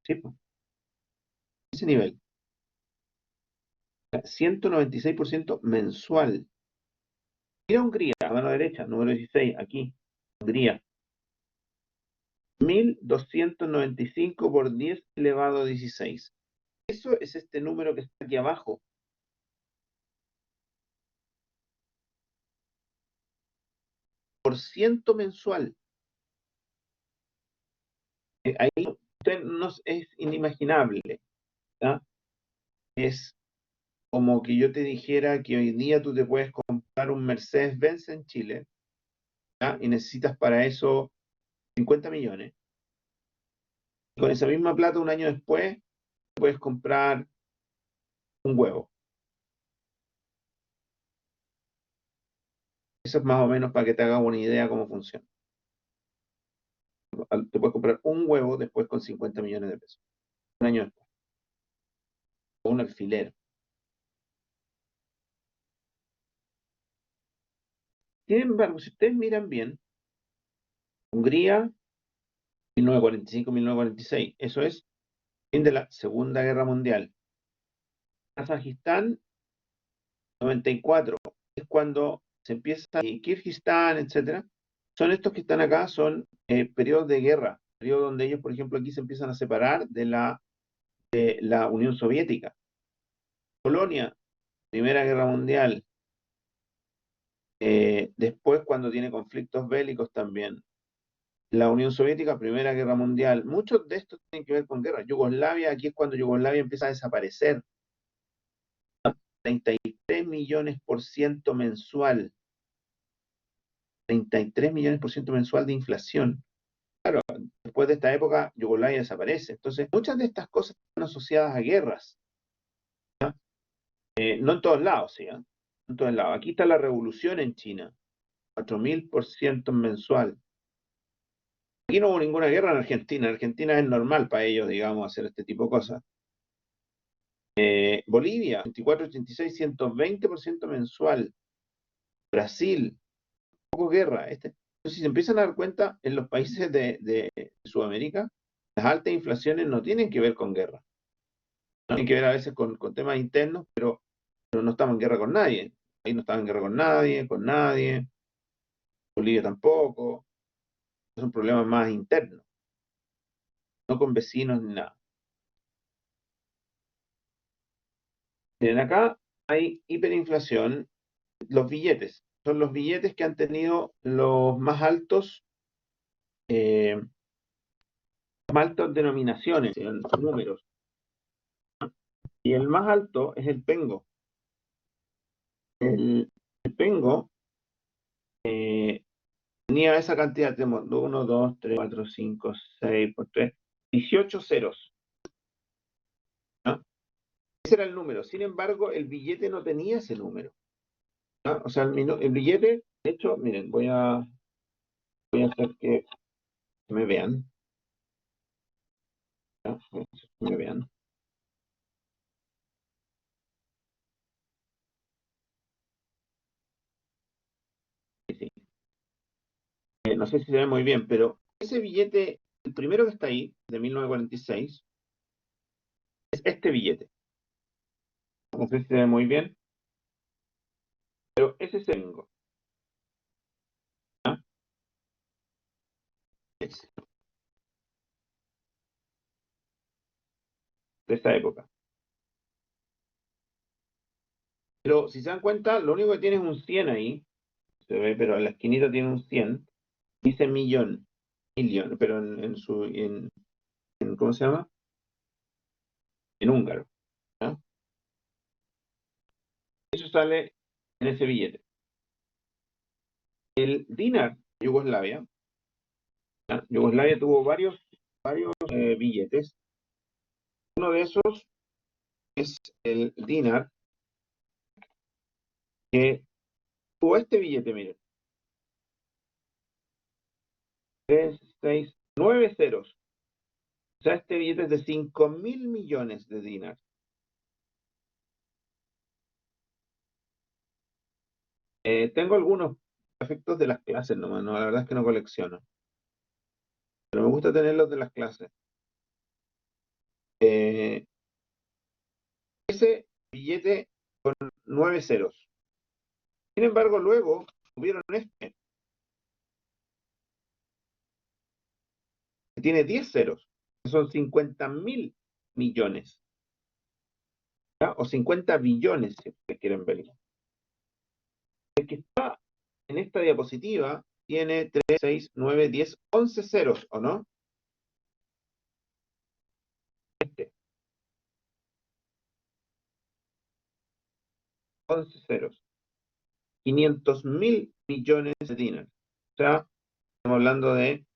sí, pues, ese nivel. 196% mensual. Mira Hungría, a mano derecha, número 16, aquí, Hungría. 1295 por 10 elevado a 16. Eso es este número que está aquí abajo. Por ciento mensual. Ahí usted no, es inimaginable. ¿Ya? Es como que yo te dijera que hoy día tú te puedes comprar un Mercedes-Benz en Chile, ¿ya? Y necesitas para eso 50 millones. Con esa misma plata, un año después, puedes comprar un huevo. Eso es más o menos para que te hagas una idea cómo funciona. Te puedes comprar un huevo después con 50 millones de pesos. Un año después. O un alfiler. Sin embargo, si ustedes miran bien, Hungría, 1945-1946, eso es fin de la Segunda Guerra Mundial. Kazajistán, 94, es cuando se empieza, y Kirguistán, etcétera, son estos que están acá, son periodos de guerra, periodos donde ellos, por ejemplo, aquí se empiezan a separar de la Unión Soviética. Polonia, Primera Guerra Mundial, después cuando tiene conflictos bélicos también. La Unión Soviética, Primera Guerra Mundial, muchos de estos tienen que ver con guerra. Yugoslavia, aquí es cuando Yugoslavia empieza a desaparecer. 33 millones por ciento mensual. 33 millones por ciento mensual de inflación. Claro, después de esta época, Yugoslavia desaparece. Entonces, muchas de estas cosas están asociadas a guerras. No en todos lados, ¿sí? No en todos lados. Aquí está la revolución en China. 4000% mensual. Aquí no hubo ninguna guerra en Argentina. En Argentina es normal para ellos, digamos, hacer este tipo de cosas. Bolivia, 24-86, 120% mensual. Brasil, poco guerra. Entonces, si se empiezan a dar cuenta, en los países de Sudamérica, las altas inflaciones no tienen que ver con guerra. Tienen que ver a veces con temas internos, pero no estamos en guerra con nadie. Ahí no estamos en guerra con nadie. Bolivia tampoco. Son problemas más internos, no con vecinos ni nada. Miren, acá hay hiperinflación. Los billetes, son los billetes que han tenido los más altas denominaciones, en números. Y el más alto es el pengo. El pengo tenía esa cantidad, tenemos 1, 2, 3, 4, 5, 6 por 3, 18 ceros. ¿No? Ese era el número. Sin embargo, el billete no tenía ese número. ¿No? O sea, el billete, de hecho, miren, voy a hacer que me vean. Ya, me vean. Sí, sí. No sé si se ve muy bien, pero ese billete, el primero que está ahí, de 1946, es este billete. No sé si se ve muy bien, pero ese es el gringo. ¿Ya? Es de esa época. Pero si se dan cuenta, lo único que tiene es un 100 ahí, se ve, pero en la esquinita tiene un 100, dice millón, millón, pero ¿cómo se llama? En húngaro. ¿Ya? Eso sale en ese billete. El dinar de Yugoslavia, ¿ya? Yugoslavia tuvo varios billetes. Uno de esos es el dinar, que tuvo este billete, miren, 3, 6, 9 ceros. O sea, este billete es de 5.000 millones de dinars. Tengo algunos efectos de las clases nomás, no, la verdad es que no colecciono, pero me gusta tenerlos de las clases. Eh, ese billete con 9 ceros. Sin embargo, luego tuvieron este, que tiene 10 ceros, que son 50.000 millones, ¿ya? O 50 billones, si ustedes quieren verlo. El que está en esta diapositiva tiene 3, 6, 9, 10, 11 ceros, ¿o no? Este, 11 ceros. 500.000 millones de dinars. O sea, estamos hablando de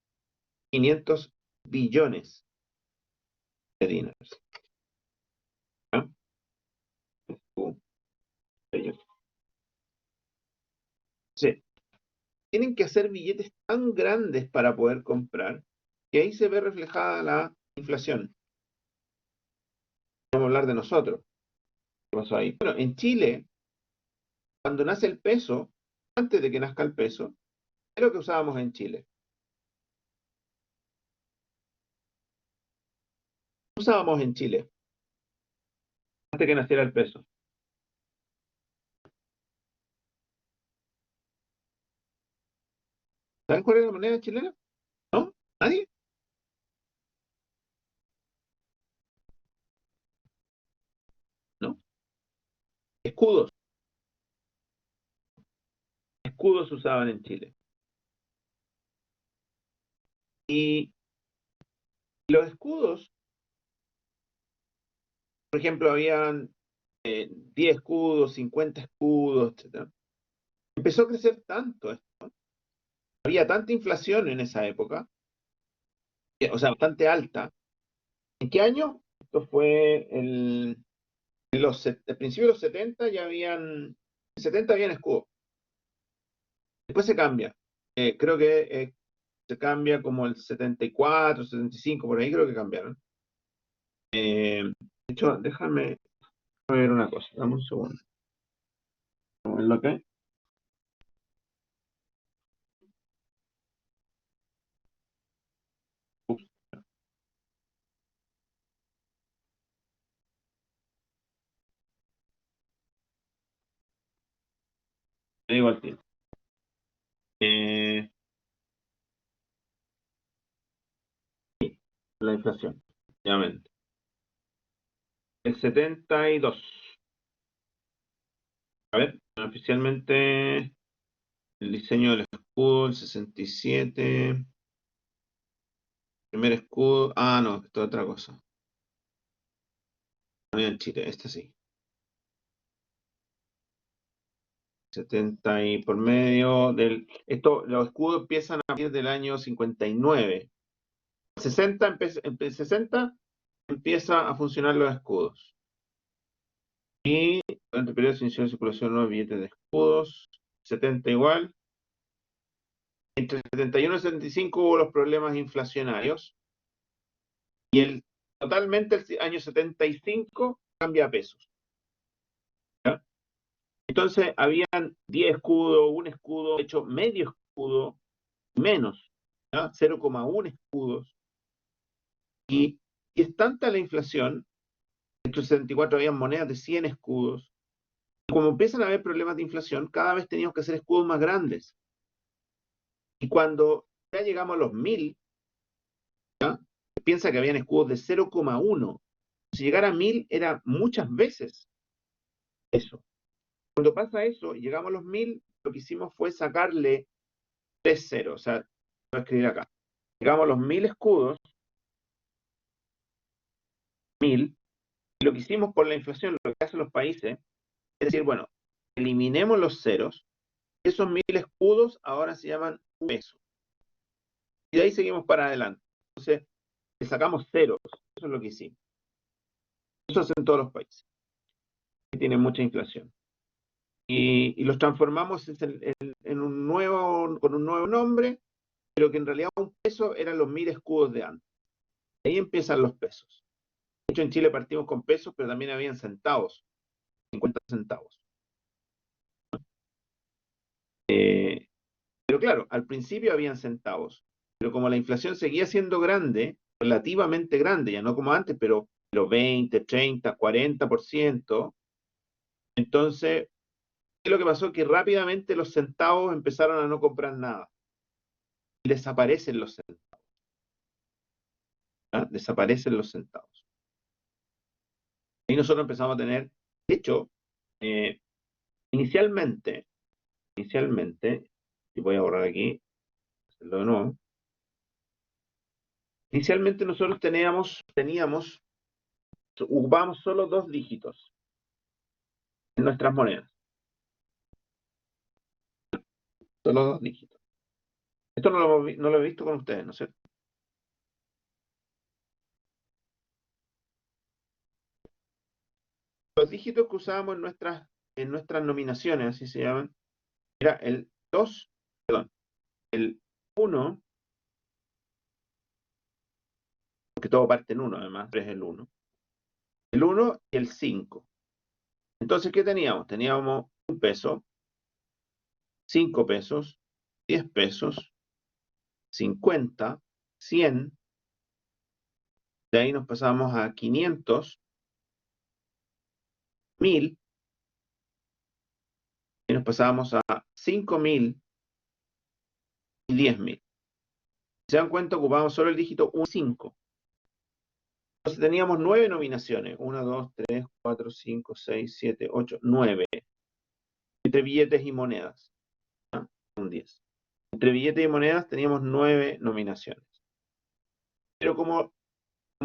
500 billones de dinars. ¿Ya? Ellos. Sí. Tienen que hacer billetes tan grandes para poder comprar que ahí se ve reflejada la inflación. Vamos a hablar de nosotros. ¿Qué pasó ahí? Bueno, en Chile, cuando nace el peso, antes de que nazca el peso, es lo que usábamos en Chile. Usábamos en Chile, antes de que naciera el peso. ¿Saben cuál es la moneda chilena? ¿No? ¿Nadie? ¿No? Escudos. Escudos usaban en Chile. Y los escudos, por ejemplo, habían 10 escudos, 50 escudos, etcétera. Empezó a crecer tanto esto, había tanta inflación en esa época, o sea, bastante alta. ¿En qué año? Esto fue al principio de los 70 ya en 70 habían escudos. Después se cambia. Creo que se cambia como el 74, 75, por ahí creo que cambiaron. De hecho, déjame ver una cosa, dame un segundo. ¿En lo que? Ups, te digo al tiro. Eh, la inflación, obviamente. El 72. A ver, oficialmente el diseño del escudo, el 67. Primer escudo. Ah, no, esto es otra cosa. No en Chile, este sí. 70 y por medio del. Los escudos empiezan a partir del año 59. 60, 60 empieza a funcionar los escudos. Y durante el periodo de inicio de circulación nuevos billetes de escudos. 70 igual. Entre el 71 y el 75 hubo los problemas inflacionarios. Y el totalmente el año 75 cambia a pesos. ¿Ya? Entonces habían 10 escudos, un escudo, de hecho medio escudo, menos, ¿ya? 0,1 escudos. Y es tanta la inflación, en el 74 habían monedas de 100 escudos, y como empiezan a haber problemas de inflación, cada vez teníamos que hacer escudos más grandes. Y cuando ya llegamos a los 1000, ¿ya? Piensa que habían escudos de 0,1. Si llegar a 1000 era muchas veces eso. Cuando pasa eso y llegamos a los 1000, lo que hicimos fue sacarle 3 ceros. O sea, voy a escribir acá. Llegamos a los 1000 escudos, 1000, y lo que hicimos por la inflación, lo que hacen los países, es decir, bueno, eliminemos los ceros, esos 1000 escudos ahora se llaman un peso. Y de ahí seguimos para adelante. Entonces, le sacamos ceros, eso es lo que hicimos. Eso hacen todos los países que tienen mucha inflación. Y los transformamos en un nuevo, con un nuevo nombre, pero que en realidad un peso eran los 1000 escudos de antes. Ahí empiezan los pesos. De hecho, en Chile partimos con pesos, pero también habían centavos, 50 centavos. Pero claro, al principio habían centavos, pero como la inflación seguía siendo grande, relativamente grande, ya no como antes, pero 20, 30, 40%, entonces, ¿qué es lo que pasó? Que rápidamente los centavos empezaron a no comprar nada. Y desaparecen los centavos. ¿Ah? Desaparecen los centavos. Y nosotros empezamos a tener, de hecho, eh, inicialmente, y voy a borrar aquí, hacerlo de nuevo. Inicialmente nosotros ocupábamos solo 2 dígitos en nuestras monedas. Solo 2 dígitos. Esto no lo he visto con ustedes, ¿no es cierto? Los dígitos que usábamos en nuestras nominaciones, así se llaman, era el 2, perdón, el 1, porque todo parte en 1 además, 3 es el 1 y el 5. Entonces, ¿qué teníamos? Teníamos un peso, 5 pesos, 10 pesos, 50, 100, de ahí nos pasamos a 500, 1000, y nos pasamos a 5000 y 10.000. ¿Se dan cuenta? Ocupamos solo el dígito 1 y 5. Entonces teníamos 9 nominaciones. 1, 2, 3, 4, 5, 6, 7, 8, 9. Entre billetes y monedas. ¿Ah? Un 10. Entre billetes y monedas teníamos 9 nominaciones. Pero como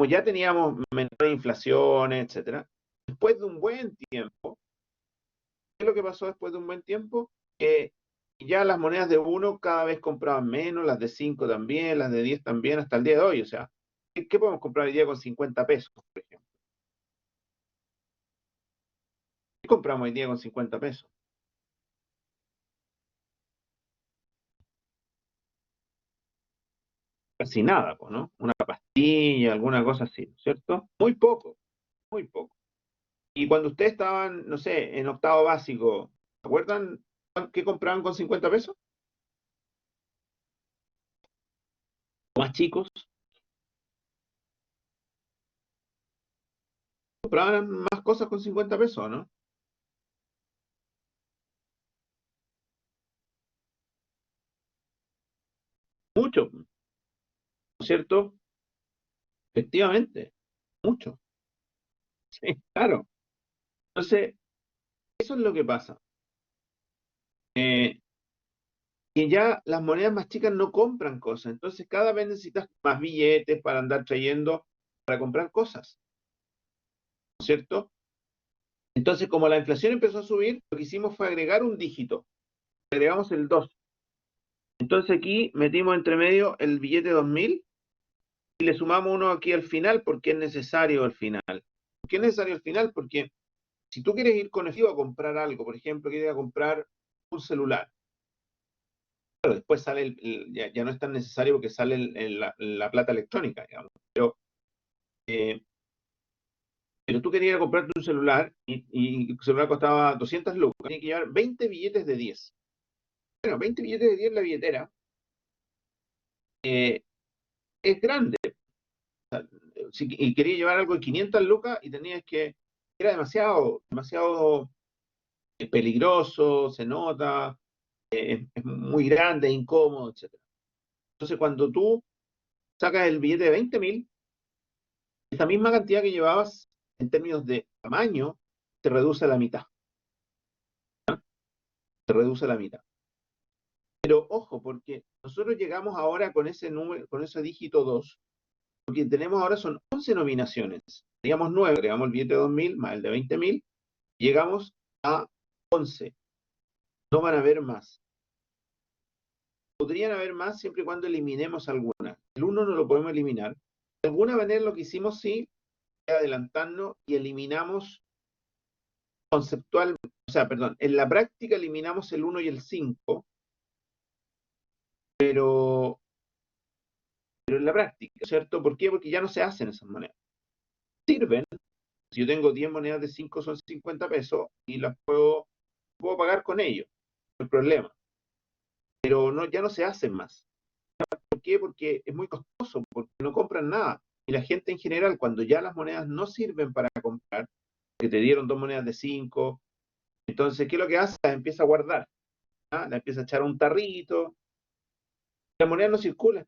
ya teníamos menor inflación, etcétera, después de un buen tiempo, ¿qué es lo que pasó después de un buen tiempo? Ya las monedas de 1 cada vez compraban menos, las de 5 también, las de 10 también, hasta el día de hoy. O sea, ¿qué podemos comprar hoy día con 50 pesos, por ejemplo? ¿Qué compramos hoy día con 50 pesos? Casi nada, pues, ¿no? Una pastilla, alguna cosa así, ¿cierto? Muy poco, muy poco. Y cuando ustedes estaban, no sé, en octavo básico, ¿se acuerdan qué compraban con 50 pesos? Más chicos, compraban más cosas con 50 pesos, ¿no? Mucho, ¿no es cierto? Efectivamente, mucho. Sí, claro. Entonces, eso es lo que pasa. Eh, que ya las monedas más chicas no compran cosas. Entonces, cada vez necesitas más billetes para andar trayendo, para comprar cosas, ¿no es cierto? Entonces, como la inflación empezó a subir, lo que hicimos fue agregar un dígito. Agregamos el 2. Entonces aquí metimos entre medio el billete 2000 y le sumamos uno aquí al final porque es necesario al final. ¿Por qué es necesario al final? Porque si tú quieres ir con efectivo a comprar algo, por ejemplo, quieres ir a comprar un celular, pero después sale, ya no es tan necesario porque sale la plata electrónica, digamos. Pero querías ir a comprarte un celular y el celular costaba 200 lucas, tenías que llevar 20 billetes de 10. Bueno, 20 billetes de 10 en la billetera es grande. O sea, y quería llevar algo de 500 lucas y tenías que, era demasiado, demasiado peligroso, se nota, es muy grande, incómodo, etcétera. Entonces, cuando tú sacas el billete de 20.000, esa misma cantidad que llevabas en términos de tamaño se reduce a la mitad. Se reduce a la mitad. Pero ojo, porque nosotros llegamos ahora con ese número, con ese dígito 2, porque tenemos ahora son 11 nominaciones. Teníamos 9, agregamos el billete de 2.000 más el de 20.000, llegamos a 11. No van a haber más. Podrían haber más siempre y cuando eliminemos alguna. El 1 no lo podemos eliminar. De alguna manera lo que hicimos sí es adelantarnos y eliminamos conceptual, o sea, perdón, en la práctica eliminamos el 1 y el 5, pero en la práctica, ¿cierto? ¿Por qué? Porque ya no se hacen esas monedas. Sirven. Si yo tengo 10 monedas de 5 son 50 pesos y las puedo pagar con ellos, no hay problema. Pero no, ya no se hacen más. ¿Por qué? Porque es muy costoso, porque no compran nada. Y la gente en general, cuando ya las monedas no sirven para comprar, que te dieron 2 monedas de 5, entonces, ¿qué es lo que hace? Las empieza a guardar, ¿ah? La empieza a echar a un tarrito, las monedas no circulan.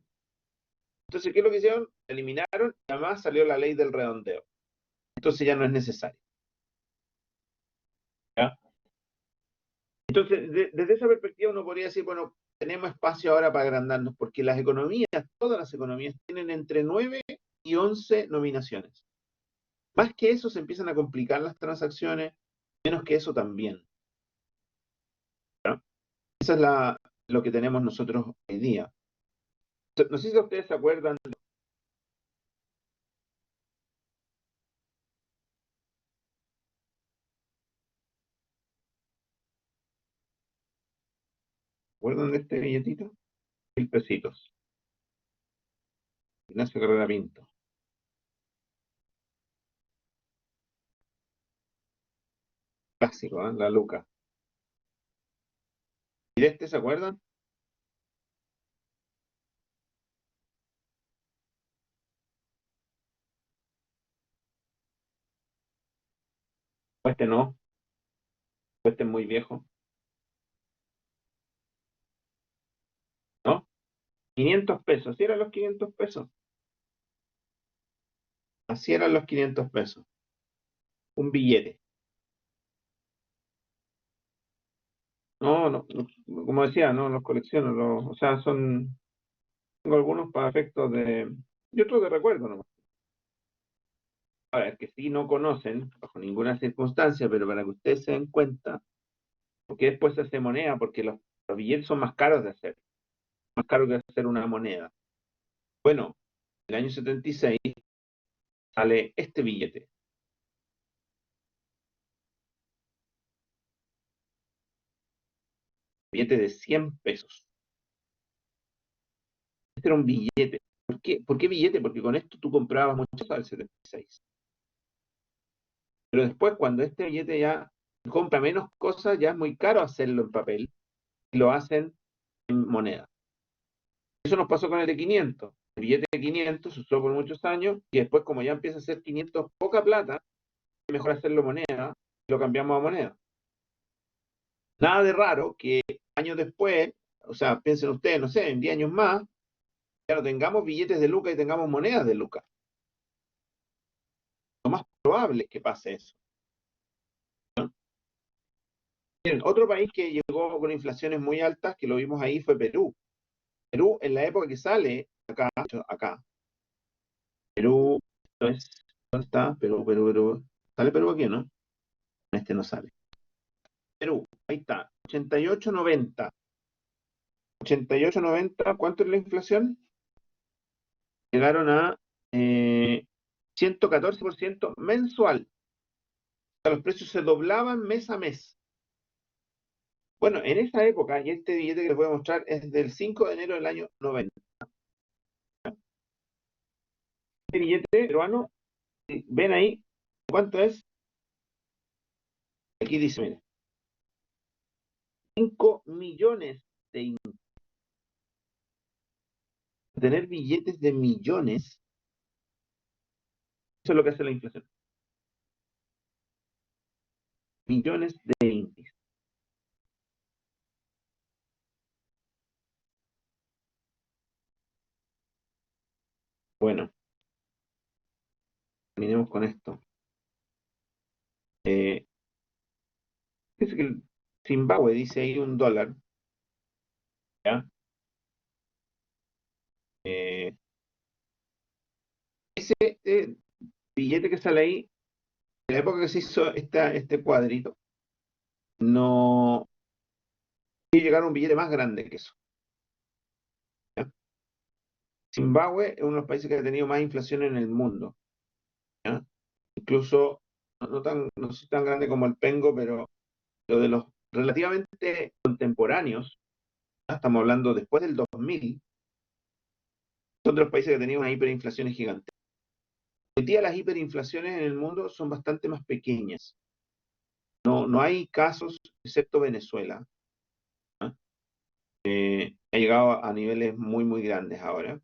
Entonces, ¿qué es lo que hicieron? Eliminaron y además salió la ley del redondeo. Entonces ya no es necesario. ¿Ya? Entonces, desde esa perspectiva uno podría decir, bueno, tenemos espacio ahora para agrandarnos, porque las economías, todas las economías, tienen entre 9 y 11 nominaciones. Más que eso se empiezan a complicar las transacciones, menos que eso también. ¿Ya? Esa es lo que tenemos nosotros hoy día. No sé si ustedes se acuerdan. ¿Recuerdan de este billetito? 1.000 pesitos. Ignacio Carrera Pinto. Clásico, ¿eh? La Luca. ¿Y de este se acuerdan? ¿O este no? ¿O este es muy viejo? ¿No? 500 pesos. Así eran los 500 pesos. Así eran los 500 pesos. Un billete. No, no, como decía, no los colecciono. O sea, tengo algunos para efectos de. Y otros de recuerdo nomás. Ahora, es que si no conocen, bajo ninguna circunstancia, pero para que ustedes se den cuenta, porque después se hace moneda, porque los billetes son más caros de hacer, más caros que hacer una moneda. Bueno, en el año 76 sale este billete. Billete de 100 pesos. Este era un billete. ¿Por qué billete? Porque con esto tú comprabas muchas cosas del 76. Pero después, cuando este billete ya compra menos cosas, ya es muy caro hacerlo en papel y lo hacen en moneda. Eso nos pasó con el de 500. El billete de 500 se usó por muchos años y después, como ya empieza a ser 500 poca plata, es mejor hacerlo moneda y lo cambiamos a moneda. Nada de raro que años después, o sea, piensen ustedes, no sé, en 10 años más, ya no tengamos billetes de lucas y tengamos monedas de lucas. Lo más probable es que pase eso. Miren, otro país que llegó con inflaciones muy altas, que lo vimos ahí, fue Perú. Perú, en la época que sale, acá, Perú, ¿dónde está? Perú. ¿Sale Perú aquí, no? Este no sale. Perú, ahí está, 88,90. 88,90, ¿cuánto es la inflación? Llegaron a 114% mensual. O sea, los precios se doblaban mes a mes. Bueno, en esa época, y este billete que les voy a mostrar es del 5 de enero del año 90. Este billete peruano, ven ahí, ¿Cuánto es? Aquí dice, mire, 5 millones de tener billetes de millones, eso es lo que hace la inflación. Millones de indies. Bueno, terminemos con esto. Dice que el Zimbabue dice ahí $1, ¿ya? Eh, ese billete que sale ahí, en la época que se hizo este cuadrito, no iba a llegar a un billete más grande que eso. ¿Ya? Zimbabue es uno de los países que ha tenido más inflación en el mundo. ¿Ya? Incluso, no soy tan grande como el Pengo, pero lo de los relativamente contemporáneos, ¿ya? Estamos hablando después del 2000, son de los países que han tenido una hiperinflación gigante. Hoy día las hiperinflaciones en el mundo son bastante más pequeñas. No hay casos, excepto Venezuela. ¿Ah? Ha llegado a niveles muy, muy grandes ahora.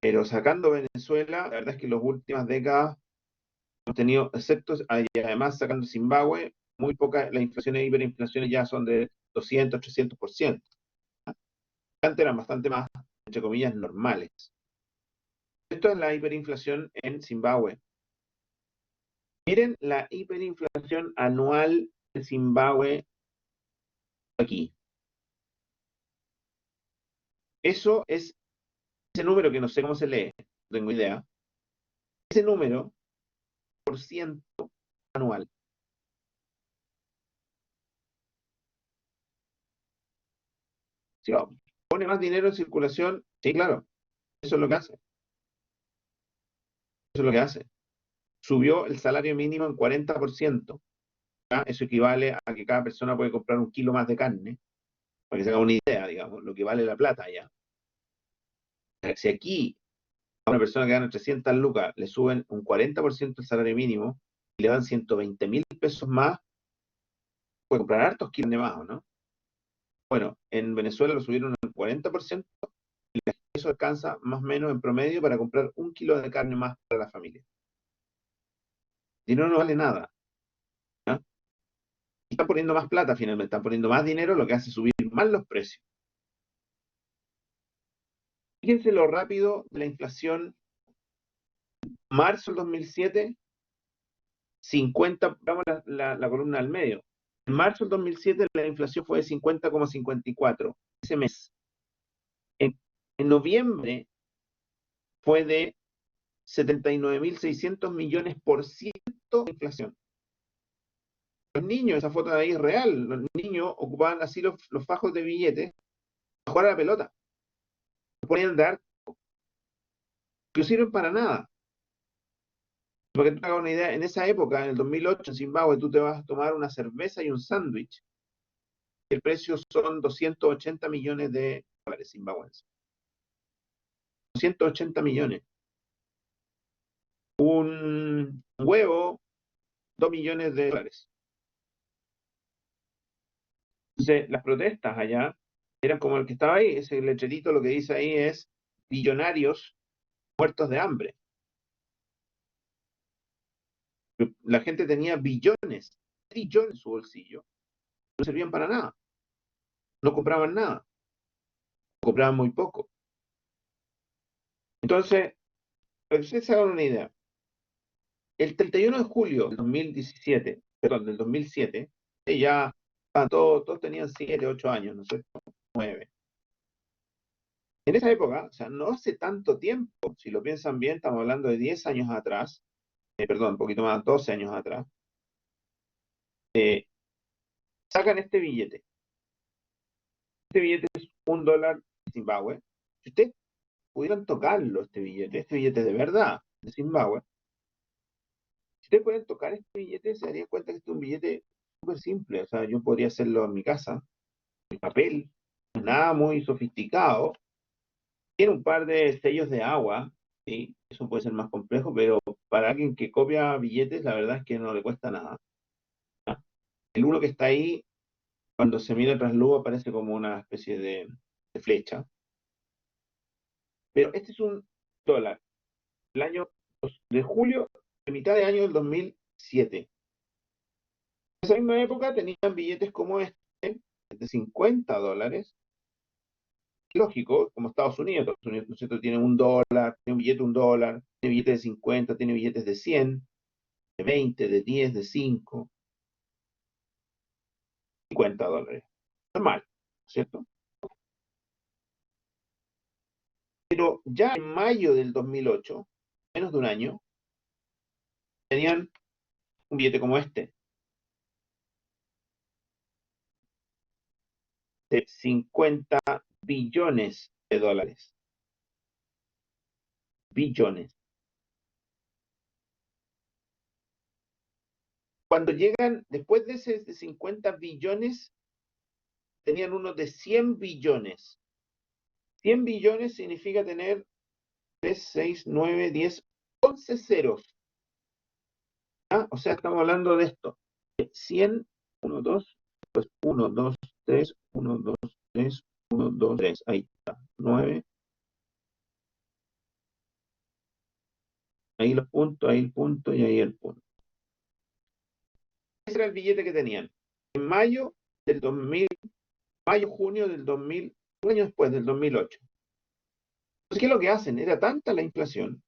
Pero sacando Venezuela, la verdad es que en las últimas décadas hemos tenido, excepto, y además sacando Zimbabue, muy pocas, las inflaciones e hiperinflaciones ya son de 200, 300%. Antes eran bastante más, entre comillas, normales. Esto es la hiperinflación en Zimbabue. Miren la hiperinflación anual de Zimbabue aquí. Eso es ese número que no sé cómo se lee, no tengo idea. Ese número por ciento anual. Si pone más dinero en circulación, sí, claro, eso es lo que hace. Eso es lo que hace. Subió el salario mínimo en 40%. ¿Ya? Eso equivale a que cada persona puede comprar un kilo más de carne, para que se haga una idea, digamos, lo que vale la plata ya. Si aquí a una persona que gana 300 lucas le suben un 40% el salario mínimo y le dan 120.000 pesos más, puede comprar hartos kilos de más, ¿o no? Bueno, en Venezuela lo subieron al 40% y eso alcanza más o menos en promedio para comprar un kilo de carne más para la familia. El dinero no vale nada. ¿Ya? Y están poniendo más plata finalmente, están poniendo más dinero, lo que hace subir más los precios. Fíjense lo rápido de la inflación. Marzo del 2007, 50, vamos la columna al medio. En marzo del 2007 la inflación fue de 50,54 ese mes. En, en noviembre fue de 79.600 millones por ciento de inflación. Los niños, esa foto de ahí es real, los niños ocupaban así los fajos de billetes para jugar a la pelota. Los ponían de arco, que no sirven para nada. Para que tú te hagas una idea, en esa época, en el 2008, en Zimbabue, tú te vas a tomar una cerveza y un sándwich. El precio son 280 millones de dólares zimbabuenses. 280 millones. Un huevo, 2 millones de dólares. Entonces, las protestas allá eran como el que estaba ahí. Ese letrerito lo que dice ahí es billonarios muertos de hambre. La gente tenía billones, trillones en su bolsillo. No servían para nada. No compraban nada. Compraban muy poco. Entonces, para que ustedes se hagan una idea, el 31 de julio del 2017, perdón, del 2007, ya todos tenían 7, 8 años, no sé, 9. En esa época, o sea, no hace tanto tiempo, si lo piensan bien, estamos hablando de 10 años atrás, perdón, un poquito más, 12 años atrás, eh, sacan este billete. Este billete es $1 de Zimbabue. Si ustedes pudieran tocarlo, este billete de verdad de Zimbabue, si ustedes pueden tocar este billete, se darían cuenta que este es un billete súper simple. O sea, yo podría hacerlo en mi casa, en papel, nada muy sofisticado. Tiene un par de sellos de agua, Sí, eso puede ser más complejo, pero para alguien que copia billetes, la verdad es que no le cuesta nada. El uno que está ahí, cuando se mira el trasluz, aparece como una especie de flecha. Pero este es un dólar, el año de julio, de mitad de año del 2007. En esa misma época tenían billetes como este, de $50. Lógico, como Estados Unidos, ¿no es cierto? Tiene un dólar, tiene un billete de un dólar, tiene billetes de 50, tiene billetes de 100, de 20, de 10, de 5, $50. Normal, ¿cierto? Pero ya en mayo del 2008, menos de un año, tenían un billete como este, de 50 billones de dólares. Billones. Cuando llegan, después de ese de 50 billones, tenían uno de 100 billones. 100 billones significa tener 3, 6, 9, 10, 11 ceros. ¿Ah? O sea, estamos hablando de esto. 100, 1, 2, pues 1, 2, 3, 1, 2, 3, 1, 2, 3. Ahí está. 9. Ahí los puntos, ahí el punto y ahí el punto. Ese era el billete que tenían. En mayo del 2000, mayo, junio del 2000, un año después del 2008. Entonces, ¿qué es lo que hacen? Era tanta la inflación.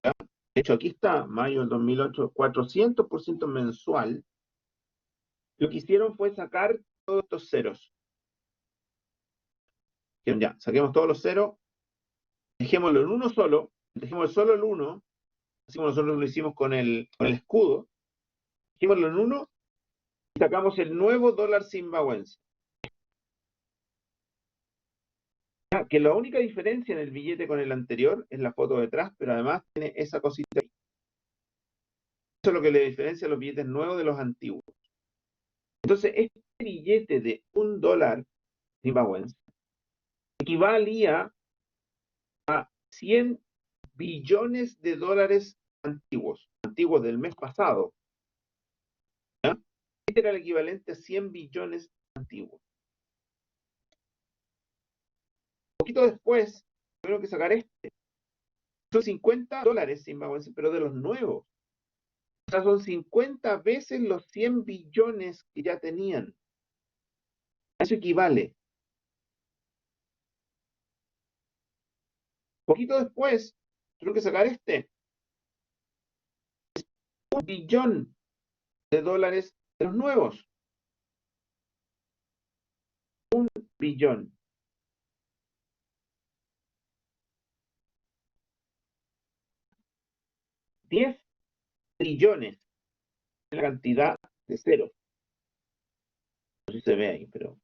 ¿Ya? De hecho, aquí está, mayo del 2008, 400% mensual. Lo que hicieron fue sacar todos estos ceros. Dijeron, ya, saquemos todos los ceros, dejémoslo en uno solo, dejémoslo solo el uno, así como nosotros lo hicimos con el escudo, dejémoslo en uno y sacamos el nuevo dólar zimbabuense. Que la única diferencia en el billete con el anterior es la foto detrás, pero además tiene esa cosita ahí. Eso es lo que le diferencia a los billetes nuevos de los antiguos. Entonces, este billete de $1 zimbabuense equivalía a 100 billones de dólares antiguos, antiguos del mes pasado. ¿Ya? Este era el equivalente a 100 billones antiguos. Un poquito después, tuvieron que sacar este. Son $50 zimbabuenses, pero de los nuevos. O sea, son 50 veces los 100 billones que ya tenían. A eso equivale. Poquito después, tuvieron que sacar este. 1 billón de dólares de los nuevos. 1 billón. 10 trillones. La cantidad de ceros. No sé si se ve ahí, pero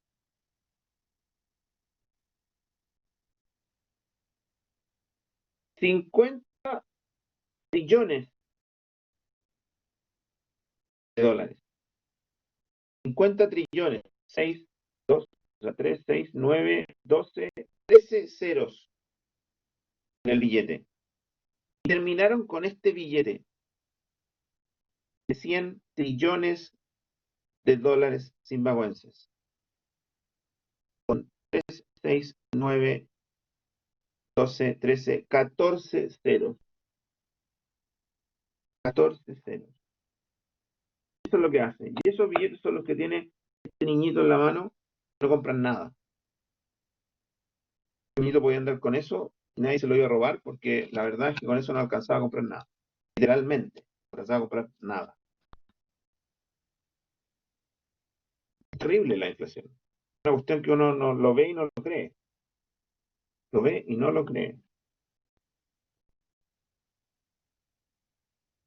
50 trillones de dólares. 50 trillones. 6, 2, o sea, 3, 6, 9, 12, 13 ceros en el billete. Y terminaron con este billete de 100 trillones de dólares zimbabuenses. Con 3, 6, 9, 12, 13, 14 ceros. 14 ceros. Eso es lo que hace. Y esos billetes son los que tiene este niñito en la mano, no compran nada. El niñito podía andar con eso y nadie se lo iba a robar porque la verdad es que con eso no alcanzaba a comprar nada. Literalmente, no alcanzaba a comprar nada. Es terrible la inflación. Una cuestión que uno no lo ve y no lo cree. Lo ve y no lo cree.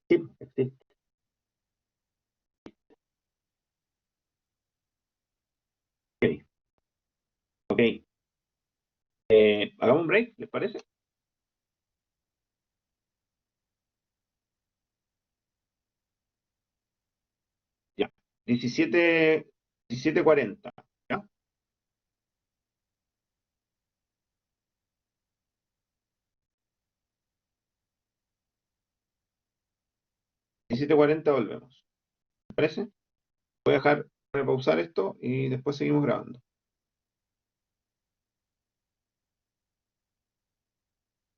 Sí, existe. Ok, ok. Hagamos un break, ¿les parece? Ya. 17, 17:40. ¿Ya? 17:40 volvemos. ¿Te parece? Voy a dejar repausar esto y después seguimos grabando.